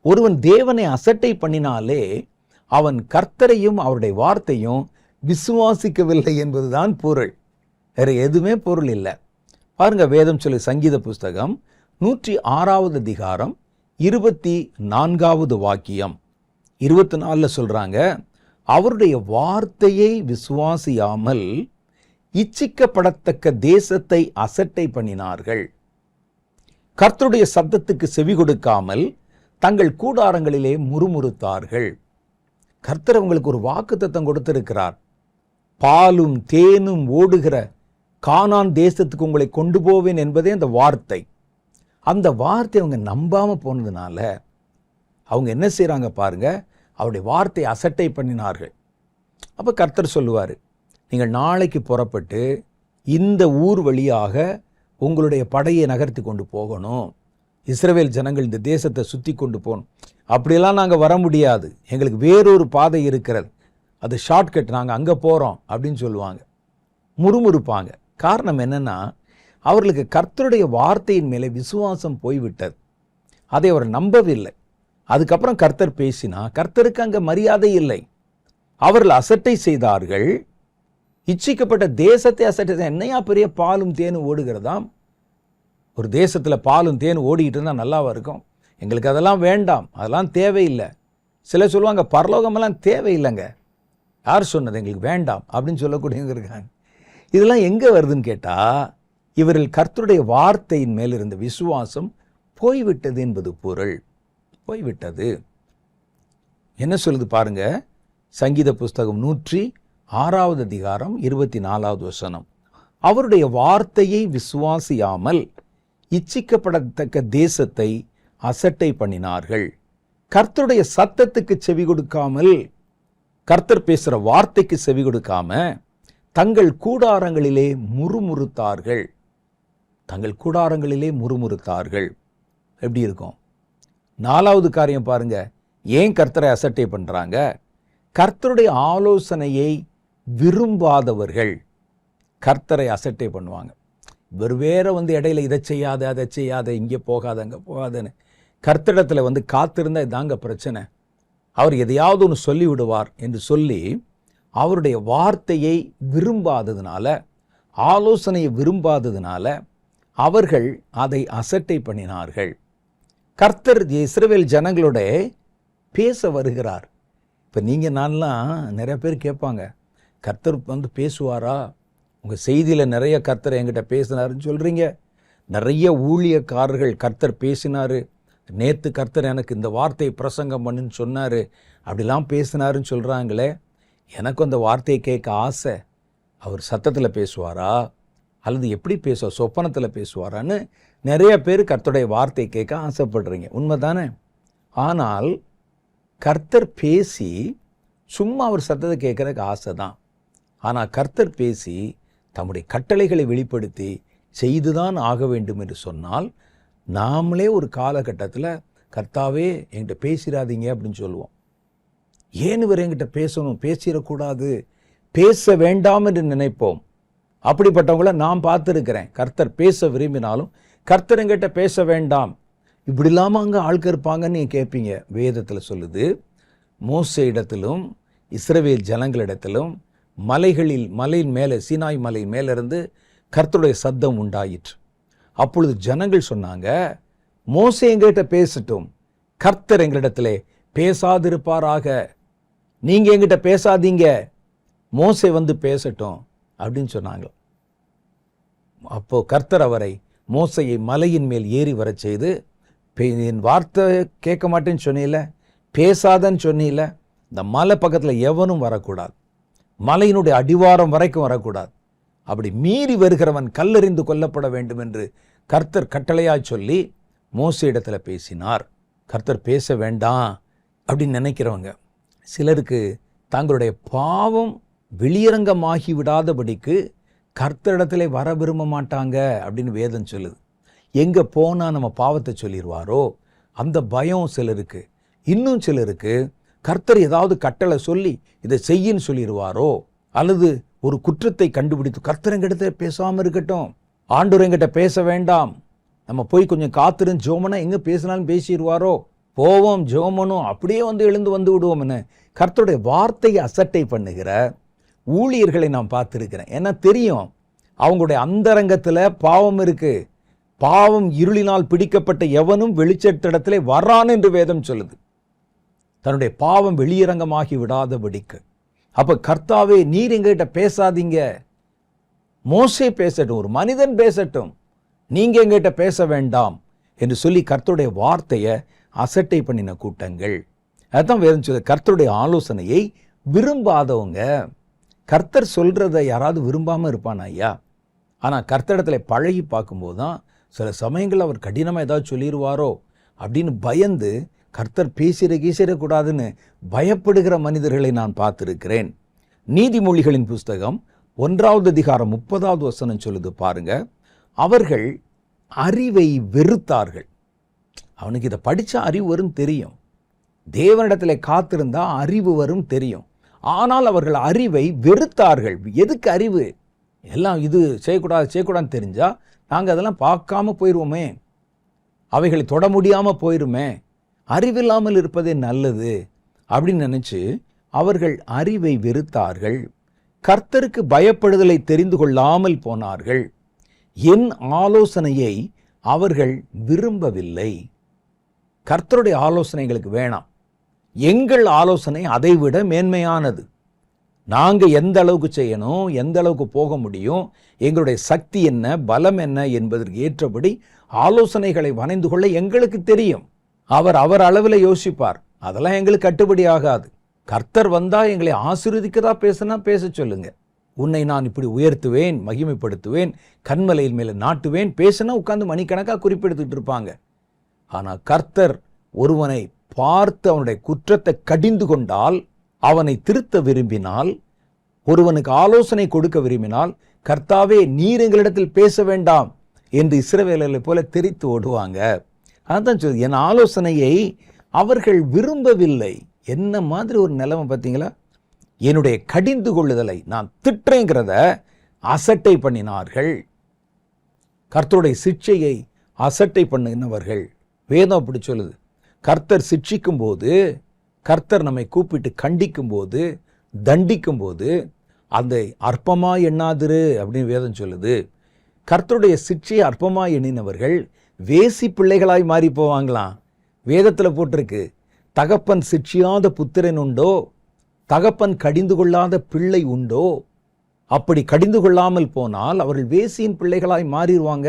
ஒருவன் தேவனை அசட்டை பண்ணினாலே அவன் கர்த்தரையும் அவருடைய வார்த்தையும் விசுவாசிக்கவில்லை என்பதுதான் பொருள், வேற எதுவுமே பொருள் இல்லை. பாருங்க, வேதம் சொல்லு, சங்கீத புஸ்தகம் 106வது அதிகாரம் 24வது வாக்கியம் 24 சொல்றாங்க, அவருடைய வார்த்தையை விசுவாசியாமல் இச்சிக்கப்படத்தக்க தேசத்தை அசட்டை பண்ணினார்கள். கர்த்தருடைய சத்தத்துக்கு செவி கொடுக்காமல் தங்கள் கூடாரங்களிலே முறுமுறுத்தார்கள். கர்த்தர் உங்களுக்கு ஒரு வாக்குத்தத்தம் கொடுத்திருக்கிறார். பாலும் தேனும் ஓடுகிற கானான் தேசத்துக்கு உங்களை கொண்டு போவேன் என்பதே அந்த வார்த்தை. அந்த வார்த்தை அவங்க நம்பாம போனதுனால அவங்க என்ன செய்றாங்க பாருங்க, அவருடைய வார்த்தையை அசட்டை பண்ணினார்கள். அப்போ கர்த்தர் சொல்லுவார், நீங்கள் நாளைக்கு புறப்பட்டு இந்த ஊர் வழியாக உங்களுடைய படையை நகர்த்தி கொண்டு போகணும், இஸ்ரவேல் ஜனங்கள் இந்த தேசத்தை சுற்றி கொண்டு போகணும். அப்படியெல்லாம் நாங்கள் வர முடியாது, எங்களுக்கு வேறொரு பாதை இருக்கிறது, அது ஷார்ட்கட், நாங்கள் அங்கே போகிறோம் அப்படின்னு சொல்லுவாங்க. முறுமுறுப்பாங்க. காரணம் என்னென்னா, அவர்களுக்கு கர்த்தருடைய வார்த்தையின் மேலே விசுவாசம் போய்விட்டது. அதை அவர் நம்பவில்லை. அதுக்கப்புறம் கர்த்தர் பேசினா கர்த்தருக்கு அங்கே மரியாதை இல்லை. அவர்கள் அசட்டை செய்தார்கள். இச்சிக்கப்பட்ட தேசத்தை அசட்டை. என்னையா பெரிய பாலும் தேனும் ஓடுகிறதாம்? ஒரு தேசத்தில் பாலும் தேனும் ஓடிக்கிட்டு இருந்தால் நல்லாவா இருக்கும்? எங்களுக்கு அதெல்லாம் வேண்டாம், அதெல்லாம் தேவையில்லை. சிலர் சொல்லுவாங்க பரலோகமெல்லாம் தேவையில்லைங்க. யார் சொன்னது? எங்களுக்கு வேண்டாம் அப்படின்னு சொல்லக்கூடியவங்க இருக்காங்க. இதெல்லாம் எங்கே வருதுன்னு கேட்டால், இவர்கள் கர்த்தருடைய வார்த்தையின் மேல் இருந்த விசுவாசம் போய்விட்டது என்பது பொருள். போய்விட்டது. என்ன சொல்லுது பாருங்க, சங்கீத புஸ்தகம் 106 அதிகாரம் 24 வசனம். அவருடைய வார்த்தையை விசுவாசியாமல் இச்சிக்கப்படத்தக்க தேசத்தை அசட்டை பண்ணினார்கள். கர்த்தருடைய சத்தத்துக்கு செவி கொடுக்காமல், கர்த்தர் பேசுகிற வார்த்தைக்கு செவி கொடுக்காம தங்கள் கூடாரங்களிலே முறுமுறுத்தார்கள். தங்கள் கூடாரங்களிலே முறுமுறுத்தார்கள். எப்படி இருக்கும்? 4வது காரியம் பாருங்க, ஏன் கர்த்தரை அசட்டை பண்றாங்க? கர்த்தருடைய ஆலோசனையை விரும்பாதவர்கள் கர்த்தரை அசட்டை பண்ணுவாங்க. இவர் வேற இடையில இதை செய்யாத, அதை செய்யாத, இங்கே போகாத, அங்கே போகாதன்னு கர்த்தரிடத்தில் காத்திருந்தா இதாங்க பிரச்சனை. அவர் எதையாவது ஒன்று சொல்லி விடுவார் என்று சொல்லி அவருடைய வார்த்தையை விரும்பாததுனால, ஆலோசனையை விரும்பாததுனால அவர்கள் அதை அசட்டை பண்ணினார்கள். கர்த்தர் இஸ்ரவேல் ஜனங்களோட பேச வருகிறார். இப்போ நீங்கள் நான்லாம் நிறைய பேர் கேட்பாங்க, கர்த்தர் பேசுவாரா? உங்கள் செய்தியில் நிறைய கர்த்தர் என்கிட்ட பேசினாருன்னு சொல்கிறீங்க. நிறைய ஊழியக்காரர்கள் கர்த்தர் பேசினார், நேற்று கர்த்தர் எனக்கு இந்த வார்த்தையை பிரசங்கம் பண்ணுன்னு சொன்னார், அப்படிலாம் பேசினாருன்னு சொல்கிறாங்களே. எனக்கும் அந்த வார்த்தையை கேட்க ஆசை. அவர் சத்தத்தில் பேசுவாரா அல்லது எப்படி பேசுவார், சொப்பனத்தில் பேசுவாரான்னு நிறைய பேர் கர்த்தருடைய வார்த்தையை கேட்க ஆசைப்படுறீங்க. உண்மைதானே? ஆனால் கர்த்தர் பேசி சும்மா அவர் சத்தத்தை கேட்குறதுக்கு ஆசை தான். ஆனால் கர்த்தர் பேசி தம்முடைய கட்டளைகளை வெளிப்படுத்தி செய்துதான் ஆக வேண்டும் என்று சொன்னால், நாமளே ஒரு காலகட்டத்தில் கர்த்தாவே என்கிட்ட பேசிடாதீங்க அப்படின்னு சொல்லுவோம். ஏன் இவர் என்கிட்ட பேசணும், பேசிடக்கூடாது, பேச வேண்டாம் என்று நினைப்போம். அப்படிப்பட்டவங்கள நான் பார்த்துருக்கிறேன். கர்த்தர் பேச விரும்பினாலும் கர்த்தர் என்கிட்ட பேச வேண்டாம், இப்படி இல்லாமல் அங்கே ஆட்கள் இருப்பாங்கன்னு நீங்கள் கேட்பீங்க. வேதத்தில் சொல்லுது, மோசே இடத்திலும் இஸ்ரவேல் ஜனங்களிடத்திலும் மலையின் மேலே, சீனாய் மலை மேலிருந்து கர்த்தருடைய சத்தம் உண்டாயிற்று. அப்பொழுது ஜனங்கள் சொன்னாங்க, மோசே எங்கள்கிட்ட பேசட்டும், கர்த்தர் எங்களிடத்திலே பேசாதிருப்பாராக. நீங்கள் எங்கிட்ட பேசாதீங்க, மோசே பேசட்டும் அப்படின்னு சொன்னாங்க. அப்போ கர்த்தர் அவரை, மோசையை மலையின் மேல் ஏறி வர செய்து, என் வார்த்தை கேட்க மாட்டேன்னு சொன்னீல, பேசாதன்னு சொன்னீல, இந்த மலை பக்கத்தில் எவனும் வரக்கூடாது, மலையினுடைய அடிவாரம் வரைக்கும் வரக்கூடாது, அப்படி மீறி வருகிறவன் கல்லெறிந்து கொல்லப்பட வேண்டும் என்று கர்த்தர் கட்டளையாய் சொல்லி மோசே இடத்துல பேசினார். கர்த்தர் பேச வேண்டாம் அப்படின்னு நினைக்கிறவங்க சிலருக்கு தங்களுடைய பாவம் வெளியரங்கமாகி விடாதபடிக்கு கர்த்தரிடத்திலே வர விரும்ப மாட்டாங்க அப்படின்னு வேதம் சொல்லுது. எங்கே போனால் நம்ம பாவத்தை சொல்லிடுவாரோ அந்த பயம் சிலருக்கு. இன்னும் சிலருக்கு கர்த்தர் ஏதாவது கட்டளை சொல்லி இதை செய்யின்னு சொல்லிடுவாரோ, அல்லது ஒரு குற்றத்தை கண்டுபிடித்து கர்த்தர் எங்கிட்ட பேசாமல் இருக்கட்டும், ஆண்டவர் எங்கிட்ட பேச வேண்டாம், நம்ம போய் கொஞ்சம் காத்திருந்து ஜோமனா எங்கே பேசினாலும் பேசிடுவாரோ, போவோம் ஜோமனும் அப்படியே எழுந்து விடுவோம்னு கர்த்தருடைய வார்த்தையை அசட்டை பண்ணுகிற ஊழியர்களை நான் பார்த்துருக்கிறேன். ஏன்னா தெரியும் அவங்களுடைய அந்தரங்கத்தில் பாவம் இருக்கு. பாவம் இருளினால் பிடிக்கப்பட்ட எவனும் வெளிச்சத்திடத்திலே வரான் என்று வேதம் சொல்லுது. தன்னுடைய பாவம் வெளியரங்கமாகி விடாதபடிக்கு. அப்ப கர்த்தாவே நீர் எங்ககிட்ட பேசாதீங்க, மோசே பேசட்டும், ஒரு மனிதன் பேசட்டும், நீங்க எங்ககிட்ட பேச வேண்டாம் என்று சொல்லி கர்த்தருடைய வார்த்தையை அசட்டை பண்ணின கூட்டங்கள். அதுதான் வேதம் சொல்லுது, கர்த்தருடைய ஆலோசனையை விரும்பாதவங்க. கர்த்தர் சொல்றதை யாராவது விரும்பாம இருப்பானா ஐயா? ஆனால் கர்த்தரிடத்தில் பழகி பார்க்கும்போது தான் சில சமயங்கள் அவர் கடினமாக ஏதாவது சொல்லிடுவாரோ அப்படின்னு பயந்து கர்த்தர் கீசிடக்கூடாதுன்னு பயப்படுகிற மனிதர்களை நான் பார்த்திருக்கிறேன். நீதிமொழிகளின் புஸ்தகம் 1வது அதிகாரம் 30வது வசனம் சொல்லுது பாருங்க, அவர்கள் அறிவை வெறுத்தார்கள். அவனுக்கு இதை படித்தா அறிவு வரும் தெரியும், தேவனிடத்தில் காத்திருந்தா அறிவு வரும் தெரியும். ஆனால் அவர்கள் அறிவை வெறுத்தார்கள். எதுக்கு அறிவு? எல்லாம் இது செய்யக்கூடாதுன்னு தெரிஞ்சா நாங்கள் அதெல்லாம் பார்க்காம போயிடுவோமே, அவைகளை தொட முடியாமல் போயிடுமே, அறிவில்லாமல் இருப்பதே நல்லது அப்படின்னு நினச்சி அவர்கள் அறிவை வெறுத்தார்கள். கர்த்தருக்கு பயப்படுதலை தெரிந்து கொள்ளாமல் போனார்கள். என் ஆலோசனையை அவர்கள் விரும்பவில்லை. கர்த்தருடைய ஆலோசனை எங்களுக்கு வேணாம், எங்கள் ஆலோசனை அதைவிட மேன்மையானது. நாங்கள் எந்த அளவுக்கு செய்யணும், எந்த அளவுக்கு போக முடியும், எங்களுடைய சக்தி என்ன, பலம் என்ன என்பதற்கு ஏற்றபடி ஆலோசனைகளை வணைந்து கொள்ள எங்களுக்கு தெரியும். அவர் அளவில் யோசிப்பார். அதெல்லாம் எங்களுக்கு கட்டுப்படி ஆகாது. கர்த்தர் வந்தா எங்களை ஆசீர்வதிக்கதா பேசினா பேச சொல்லுங்க. உன்னை நான் இப்படி உயர்த்துவேன், மகிமைப்படுத்துவேன், கன்மலையின் மேலே நாட்டுவேன் பேசினா உட்கார்ந்து மணிக்கணக்காக குறிப்பெடுத்துட்டு இருப்பாங்க. ஆனால் கர்த்தர் ஒருவனை பார்த்து அவனுடைய குற்றத்தை கடிந்து கொண்டால், அவனை திருத்த விரும்பினால், ஒருவனுக்கு ஆலோசனை கொடுக்க விரும்பினால், கர்த்தாவே நீர் எங்களிடத்தில் பேச வேண்டாம் என்று இஸ்ரவேலர்களை போல தெரித்து ஓடுவாங்க. அதான் சொல்லு, என் ஆலோசனையை அவர்கள் விரும்பவில்லை. என்ன மாதிரி ஒரு நிலைமை பார்த்தீங்களா? என்னுடைய கடிந்து கொள்ளுதலை, நான் திட்டுறேங்கிறத அசட்டை பண்ணினார்கள். கர்த்தருடைய சிட்சையை அசட்டை பண்ணினவர்கள். வேதம் அப்படி சொல்லுது. கர்த்தர் சிட்சிக்கும் போது, கர்த்தர் நம்மை கூப்பிட்டு கண்டிக்கும் போது, தண்டிக்கும் போது அந்த அற்பமா எண்ணாதிரு அப்படின்னு வேதம் சொல்லுது. கர்த்தருடைய சிட்சையை அற்பமா எண்ணினவர்கள் வேசி பிள்ளைகளாய் மாறி போவாங்களாம். வேதத்தில் போட்டிருக்கு, தகப்பன் சிட்சியாத புத்திரன் உண்டோ, தகப்பன் கடிந்து கொள்ளாத பிள்ளை உண்டோ? அப்படி கடிந்து கொள்ளாமல் போனால் அவர்கள் வேசியின் பிள்ளைகளாய் மாறிடுவாங்க.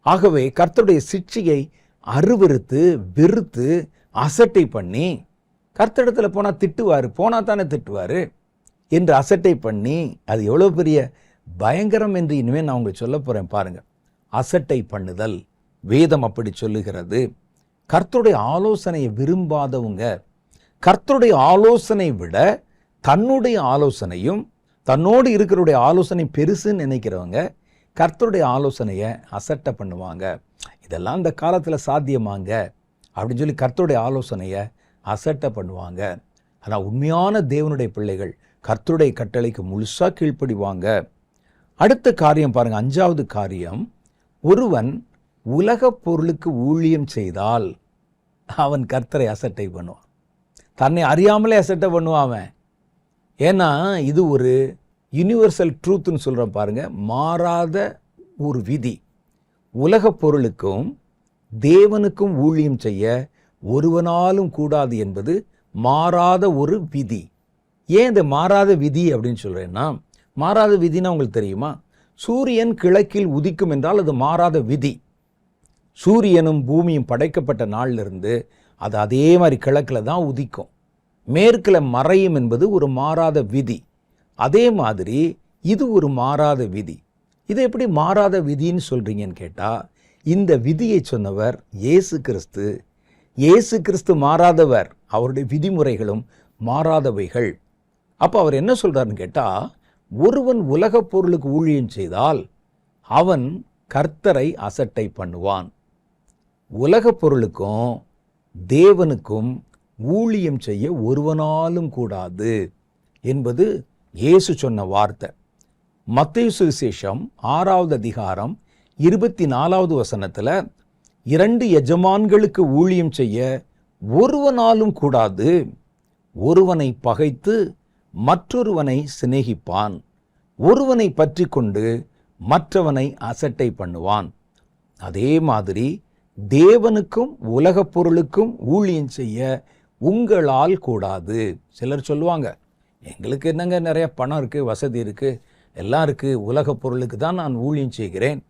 ஆகவே கர்த்தருடைய சிட்சையை அருவருத்து வெறுத்து அசட்டை பண்ணி, கர்த்தரிடத்தில் போனால் திட்டுவார், போனால் தானே திட்டுவார் என்று அசட்டை பண்ணி, அது எவ்வளோ பெரிய பயங்கரம் என்று இனிமேல் நான் உங்களுக்கு சொல்ல போகிறேன் பாருங்கள். அசட்டை பண்ணுதல் வேதம் அப்படி சொல்லுகிறது. கர்த்தருடைய ஆலோசனையை விரும்பாதவங்க, கர்த்தருடைய ஆலோசனை விட தன்னுடைய ஆலோசனையும் தன்னோடு இருக்கிறவருடைய ஆலோசனை பெருசுன்னு நினைக்கிறவங்க கர்த்தருடைய ஆலோசனையை அசட்டை பண்ணுவாங்க. இதெல்லாம் இந்த காலத்தில் சாத்தியமாங்க அப்படின்னு சொல்லி கர்த்தருடைய ஆலோசனையை அசட்டை பண்ணுவாங்க. ஆனால் உண்மையான தேவனுடைய பிள்ளைகள் கர்த்தருடைய கட்டளைக்கு முழுசாக கீழ்ப்படிவாங்க. அடுத்த காரியம் பாருங்க, 5வது காரியம், ஒருவன் உலக பொருளுக்கு ஊழியம் செய்தால் அவன் கர்த்தரை அசட்டை பண்ணுவான். தன்னை அறியாமலே அசட்டை பண்ணுவான் அவன். ஏன்னா இது ஒரு யூனிவர்சல் ட்ரூத்துன்னு சொல்கிறோம் பாருங்க, மாறாத ஒரு விதி. உலக பொருளுக்கும் தேவனுக்கும் ஊழியம் செய்ய ஒருவனாலும் கூடாது என்பது மாறாத ஒரு விதி. ஏன் இந்த மாறாத விதி அப்படின்னு சொல்கிறேன்னா, மாறாத விதினா உங்களுக்கு தெரியுமா? சூரியன் கிழக்கில் உதிக்கும் என்றால் அது மாறாத விதி. சூரியனும் பூமியும் படைக்கப்பட்ட நாளிலிருந்து அது அதே மாதிரி கிழக்கில் தான் உதிக்கும். மேற்கில் மறையும் என்பது ஒரு மாறாத விதி. அதே மாதிரி இது ஒரு மாறாத விதி. இதை எப்படி மாறாத விதின்னு சொல்கிறீங்கன்னு கேட்டால், இந்த விதியை சொன்னவர் இயேசு கிறிஸ்து. இயேசு கிறிஸ்து மாறாதவர், அவருடைய விதிமுறைகளும் மாறாதவைகள். அப்போ அவர் என்ன சொல்கிறாருன்னு கேட்டால், ஒருவன் உலக பொருளுக்கு ஊழியம் செய்தால் அவன் கர்த்தரை அசட்டை பண்ணுவான். உலக பொருளுக்கும் தேவனுக்கும் ஊழியம் செய்ய ஒருவனாலும் கூடாது என்பது இயேசு சொன்ன வார்த்தை. மத்தேயு சுவிசேஷம் 6வது அதிகாரம் 24வது வசனத்தில், 2 எஜமான்களுக்கு ஊழியம் செய்ய ஒருவனாலும் கூடாது, ஒருவனை பகைத்து மற்றொருவனை சிநேகிப்பான், ஒருவனை பற்றி கொண்டு மற்றவனை அசட்டை பண்ணுவான். அதே மாதிரி தேவனுக்கும் உலக பொருளுக்கும் ஊழியம் செய்ய உங்களால் கூடாது. சிலர் சொல்லுவாங்க, எங்களுக்கு என்னங்க நிறைய பணம் இருக்குது, வசதி இருக்குது, எல்லாம் இருக்குது, உலக பொருளுக்கு தான் நான் ஊழியம் செய்கிறேன்,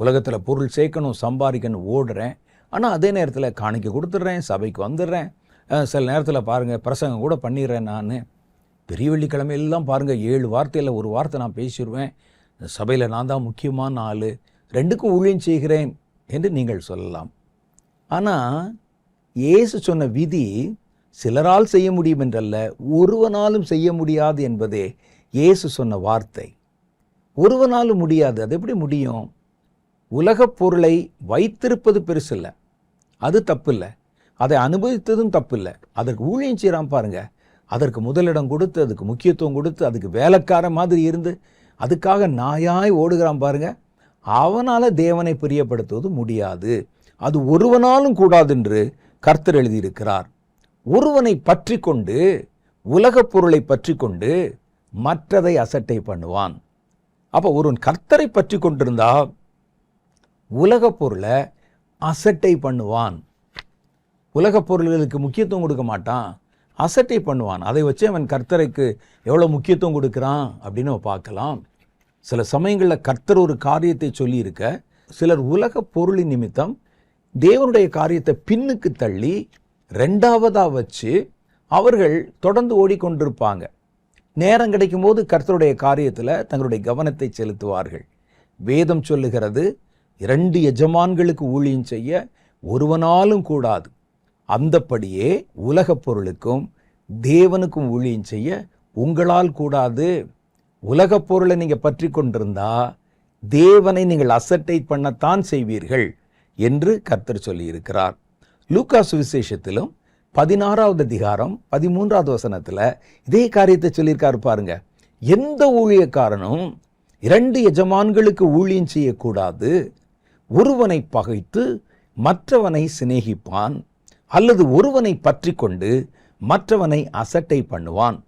உலகத்தில் பொருள் சேர்க்கணும், சம்பாதிக்கணும் ஓடுறேன், ஆனால் அதே நேரத்தில் காணிக்கை கொடுத்துட்றேன், சபைக்கு வந்துடுறேன், சில நேரத்தில் பாருங்கள் பிரசங்கம் கூட பண்ணிடுறேன். நான் பெரிய வெள்ளிக்கிழமையெல்லாம் பாருங்கள் 7 வார்த்தையில் 1 வார்த்தை நான் பேசிடுவேன், சபையில் நான் தான் முக்கியமான ஆள், 2க்கும் ஊழியம் செய்கிறேன் என்று நீங்கள் சொல்லலாம். ஆனால் இயேசு சொன்ன விதி சிலரால் செய்ய முடியும் என்றல்ல, ஒருவனாலும் செய்ய முடியாது என்பதே இயேசு சொன்ன வார்த்தை. ஒருவனாலும் முடியாது. அது எப்படி முடியும்? உலகப் பொருளை வைத்திருப்பது பெருசில்லை, அது தப்பு இல்லை. அதை அனுபவித்ததும் தப்பு இல்லை. அதற்கு ஊழியம் செய்கிறான் பாருங்க, அதற்கு முதலிடம் கொடுத்து, அதுக்கு முக்கியத்துவம் கொடுத்து, அதுக்கு வேலைக்கார மாதிரி இருந்து, அதுக்காக நாயாய் ஓடுகிறான் பாருங்க, அவனால் தேவனை பிரியப்படுத்துவது முடியாது. அது ஒருவனாலும் கூடாது என்று கர்த்தர் எழுதியிருக்கிறார். ஒருவனை பற்றி கொண்டு, உலகப் பொருளை பற்றி கொண்டு மற்றதை அசட்டை பண்ணுவான். அப்போ ஒருவன் கர்த்தரை பற்றி கொண்டிருந்தா உலகப் பொருளை அசட்டை பண்ணுவான். உலகப் பொருள்களுக்கு முக்கியத்துவம் கொடுக்க மாட்டான், அசட்டை பண்ணுவான். அதை வச்சு அவன் கர்த்தருக்கு எவ்வளோ முக்கியத்துவம் கொடுக்குறான் அப்படின்னு பார்க்கலாம். சில சமயங்களில் கர்த்தர் ஒரு காரியத்தை சொல்லியிருக்க, சிலர் உலக பொருளின் நிமித்தம் தேவனுடைய காரியத்தை பின்னுக்கு தள்ளி ரெண்டாவதாக வச்சு அவர்கள் தொடர்ந்து ஓடிக்கொண்டிருப்பாங்க. நேரம் கிடைக்கும் போது கர்த்தருடைய காரியத்தில் தங்களுடைய கவனத்தை செலுத்துவார்கள். வேதம் சொல்லுகிறது, 2 எஜமான்களுக்கு ஊழியம் செய்ய ஒருவனாலும் கூடாது. அந்தப்படியே உலகப் பொருளுக்கும் தேவனுக்கும் ஊழியம் செய்ய உங்களால் கூடாது. உலகப் பொருளை நீங்கள் பற்றி கொண்டிருந்தா தேவனை நீங்கள் அசட்டை பண்ணத்தான் செய்வீர்கள் என்று கர்த்தர் சொல்லியிருக்கிறார். லூக்கா சுவிசேஷத்திலும் 16வது அதிகாரம் 13வது வசனத்தில் இதே காரியத்தை சொல்லியிருக்காரு பாருங்க. எந்த ஊழியக்காரனும் 2 எஜமான்களுக்கு ஊழியம் செய்யக்கூடாது. ஒருவனை பகைத்து மற்றவனை சிநேகிப்பான், அல்லது ஒருவனை பற்றி கொண்டு மற்றவனை அசட்டை பண்ணுவான்.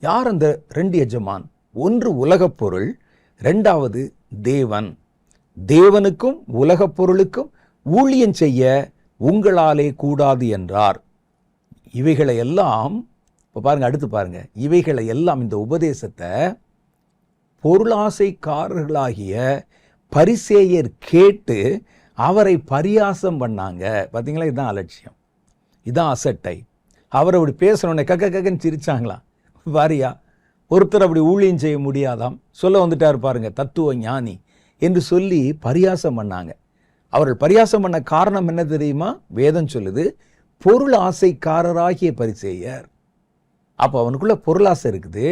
யார் அந்த 2 எஜமான்? ஒன்று உலகப் பொருள், 2வது தேவன். தேவனுக்கும் உலகப் பொருளுக்கும் ஊழியம் செய்ய உங்களாலே கூடாது என்றார். இவைகளை எல்லாம் இப்போ பாருங்க, அடுத்து பாருங்க, இவைகளை எல்லாம், இந்த உபதேசத்தை பொருளாசைக்காரர்களாகிய பரிசேயர் கேட்டு அவரை பரியாசம் பண்ணாங்க. பார்த்தீங்களா, இதுதான் அலட்சியம், இதுதான் அசட்டை. அவர் அப்படி பேசணுன்னே கக்கன்னு சிரிச்சாங்களாம். வாரியா, ஒருத்தர் அப்படி ஊழியம் செய்ய முடியாதாம், சொல்ல வந்துட்டார் பாருங்க, தத்துவ ஞானி என்று சொல்லி பரியாசம் பண்ணாங்க. அவர்கள் பரியாசம் பண்ண காரணம் என்ன தெரியுமா? வேதம் சொல்லுது, பொருள் ஆசைக்காரராகிய பரிசேயர். அப்போ அவனுக்குள்ள பொருளாசை இருக்குது,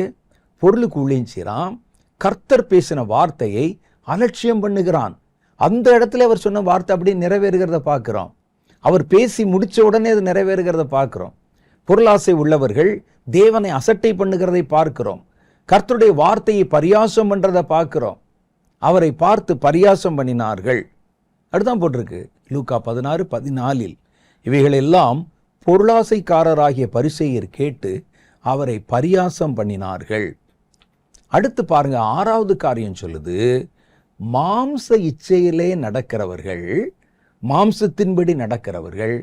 பொருளுக்கு ஊழியம் செய்கிறான். கர்த்தர் பேசின வார்த்தையை அலட்சியம் பண்ணுகிறான். அந்த இடத்துல அவர் சொன்ன வார்த்தை அப்படியே நிறைவேறுகிறத பார்க்குறோம். அவர் பேசி முடித்த உடனே அது நிறைவேறுகிறத பார்க்குறோம். பொருளாசை உள்ளவர்கள் தேவனை அசட்டை பண்ணுகிறதை பார்க்கிறோம். கர்த்தருடைய வார்த்தையை பரியாசம் பண்ணுறதை பார்க்கிறோம். அவரை பார்த்து பரியாசம் பண்ணினார்கள். அடுத்தான் போட்டிருக்கு லூக்கா 16:14. இவைகளெல்லாம் பொருளாசைக்காரராகிய பரிசேயர் கேட்டு அவரை பரியாசம் பண்ணினார்கள். அடுத்து பாருங்க, 6வது காரியம் சொல்லுது, மாம்ச இச்சையிலே நடக்கிறவர்கள், மாம்சத்தின்படி நடக்கிறவர்கள்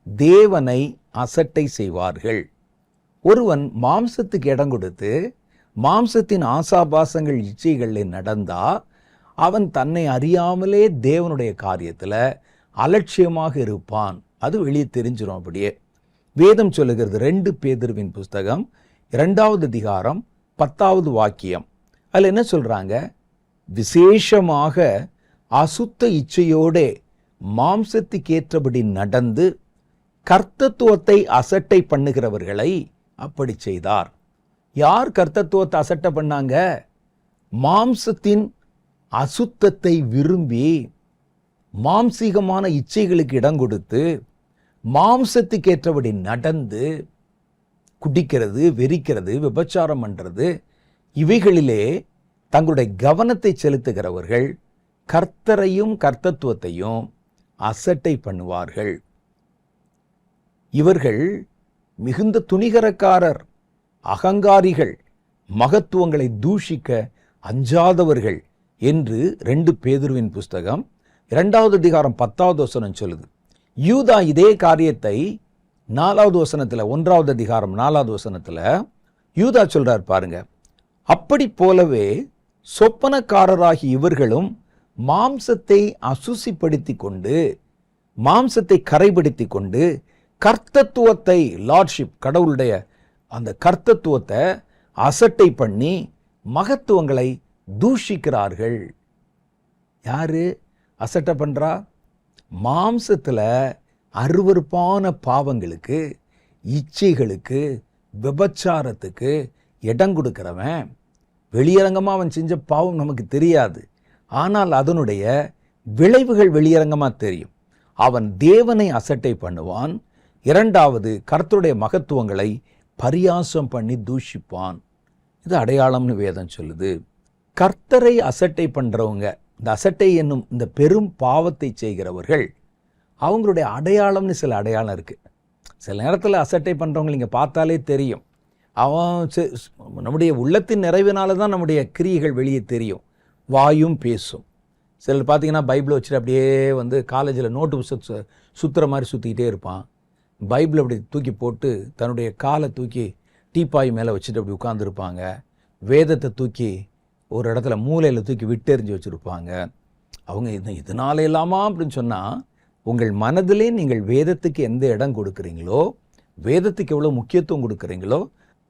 தேவனை அசட்டை செய்வார்கள். ஒருவன் மாம்சத்துக்கு இடம் கொடுத்து மாம்சத்தின் ஆசாபாசங்கள் இச்சைகளில் நடந்தா அவன் தன்னை அறியாமலே தேவனுடைய காரியத்தில் அலட்சியமாக இருப்பான். அது வெளியே தெரிஞ்சிடும். அப்படியே வேதம் சொல்லுகிறது, 2 பேதுருவின் புஸ்தகம் 2வது அதிகாரம் 10வது வாக்கியம். அதில் என்ன சொல்றாங்க? விசேஷமாக அசுத்த இச்சையோடே மாம்சத்துக்கேற்றபடி நடந்து கர்த்தத்துவத்தை அசட்டை பண்ணுகிறவர்களை அப்படி செய்தார். யார் கர்த்தத்துவத்தை அசட்டை பண்ணாங்க? மாம்சத்தின் அசுத்தத்தை விரும்பி மாம்சீகமான இச்சைகளுக்கு இடம் கொடுத்து மாம்சத்துக்கேற்றபடி நடந்து குடிக்கிறது, வெறிக்கிறது, விபச்சாரம் பண்றது, இவைகளிலே தங்களுடைய கவனத்தை செலுத்துகிறவர்கள் கர்த்தரையும் கர்த்தத்துவத்தையும் அசட்டை பண்ணுவார்கள். இவர்கள் மிகுந்த துணிகரக்காரர், அகங்காரிகள், மகத்துவங்களை தூஷிக்க அஞ்சாதவர்கள் என்று 2 பேதுருவின் புஸ்தகம் 2வது அதிகாரம் 10வது வசனம் சொல்லுது. யூதா இதே காரியத்தை 4வது வசனத்தில், 1வது அதிகாரம் 4வது வசனத்தில் யூதா சொல்றார் பாருங்க. அப்படி போலவே சொப்பனக்காரராகி இவர்களும் மாம்சத்தை அசுசிப்படுத்தி கொண்டு, மாம்சத்தை கரைப்படுத்தி கொண்டு கர்த்தத்துவத்தை, லார்ட்ஷிப், கடவுளுடைய அந்த கர்த்தத்துவத்தை அசட்டை பண்ணி மகத்துவங்களை தூஷிக்கிறார்கள். யாரு அசட்டை பண்றா? மாம்சத்தில் அருவருப்பான பாவங்களுக்கு, இச்சைகளுக்கு, விபச்சாரத்துக்கு இடம் கொடுக்கிறவன். வெளியரங்கமாக அவன் செஞ்ச பாவம் நமக்கு தெரியாது, ஆனால் அதனுடைய விளைவுகள் வெளியரங்கமாக தெரியும். அவன் தேவனை அசட்டை பண்ணுவான். இரண்டாவது, கர்த்தருடைய மகத்துவங்களை பரியாசம் பண்ணி தூஷிப்பான். இது அடையாளம்னு வேதம் சொல்லுது. கர்த்தரை அசட்டை பண்ணுறவங்க, இந்த அசட்டை என்னும் இந்த பெரும் பாவத்தை செய்கிறவர்கள், அவங்களுடைய அடையாளம்னு சில அடையாளம் இருக்குது. சில நேரத்தில் அசட்டை பண்ணுறவங்க நீங்கள் பார்த்தாலே தெரியும். அவன் நம்முடைய உள்ளத்தின் நிறைவினால தான் நம்முடைய கிரியைகள் வெளியே தெரியும். வாயும் பேசும். சிலர் பார்த்தீங்கன்னா பைபிளை வச்சுட்டு அப்படியே காலேஜில் நோட்டு புத்தகத்தை சுற்றுற மாதிரி சுற்றிக்கிட்டே இருப்பான். பைபிளை அப்படி தூக்கி போட்டு தன்னுடைய காலை தூக்கி டீப்பாய் மேலே வச்சுட்டு அப்படி உட்காந்துருப்பாங்க. வேதத்தை தூக்கி ஒரு இடத்துல மூலையில் தூக்கி விட்டெறிஞ்சு வச்சுருப்பாங்க. அவங்க இதனால இல்லாமா அப்படின்னு சொன்னால், உங்கள் மனதிலே நீங்கள் வேதத்துக்கு எந்த இடம் கொடுக்குறீங்களோ, வேதத்துக்கு எவ்வளோ முக்கியத்துவம் கொடுக்குறீங்களோ,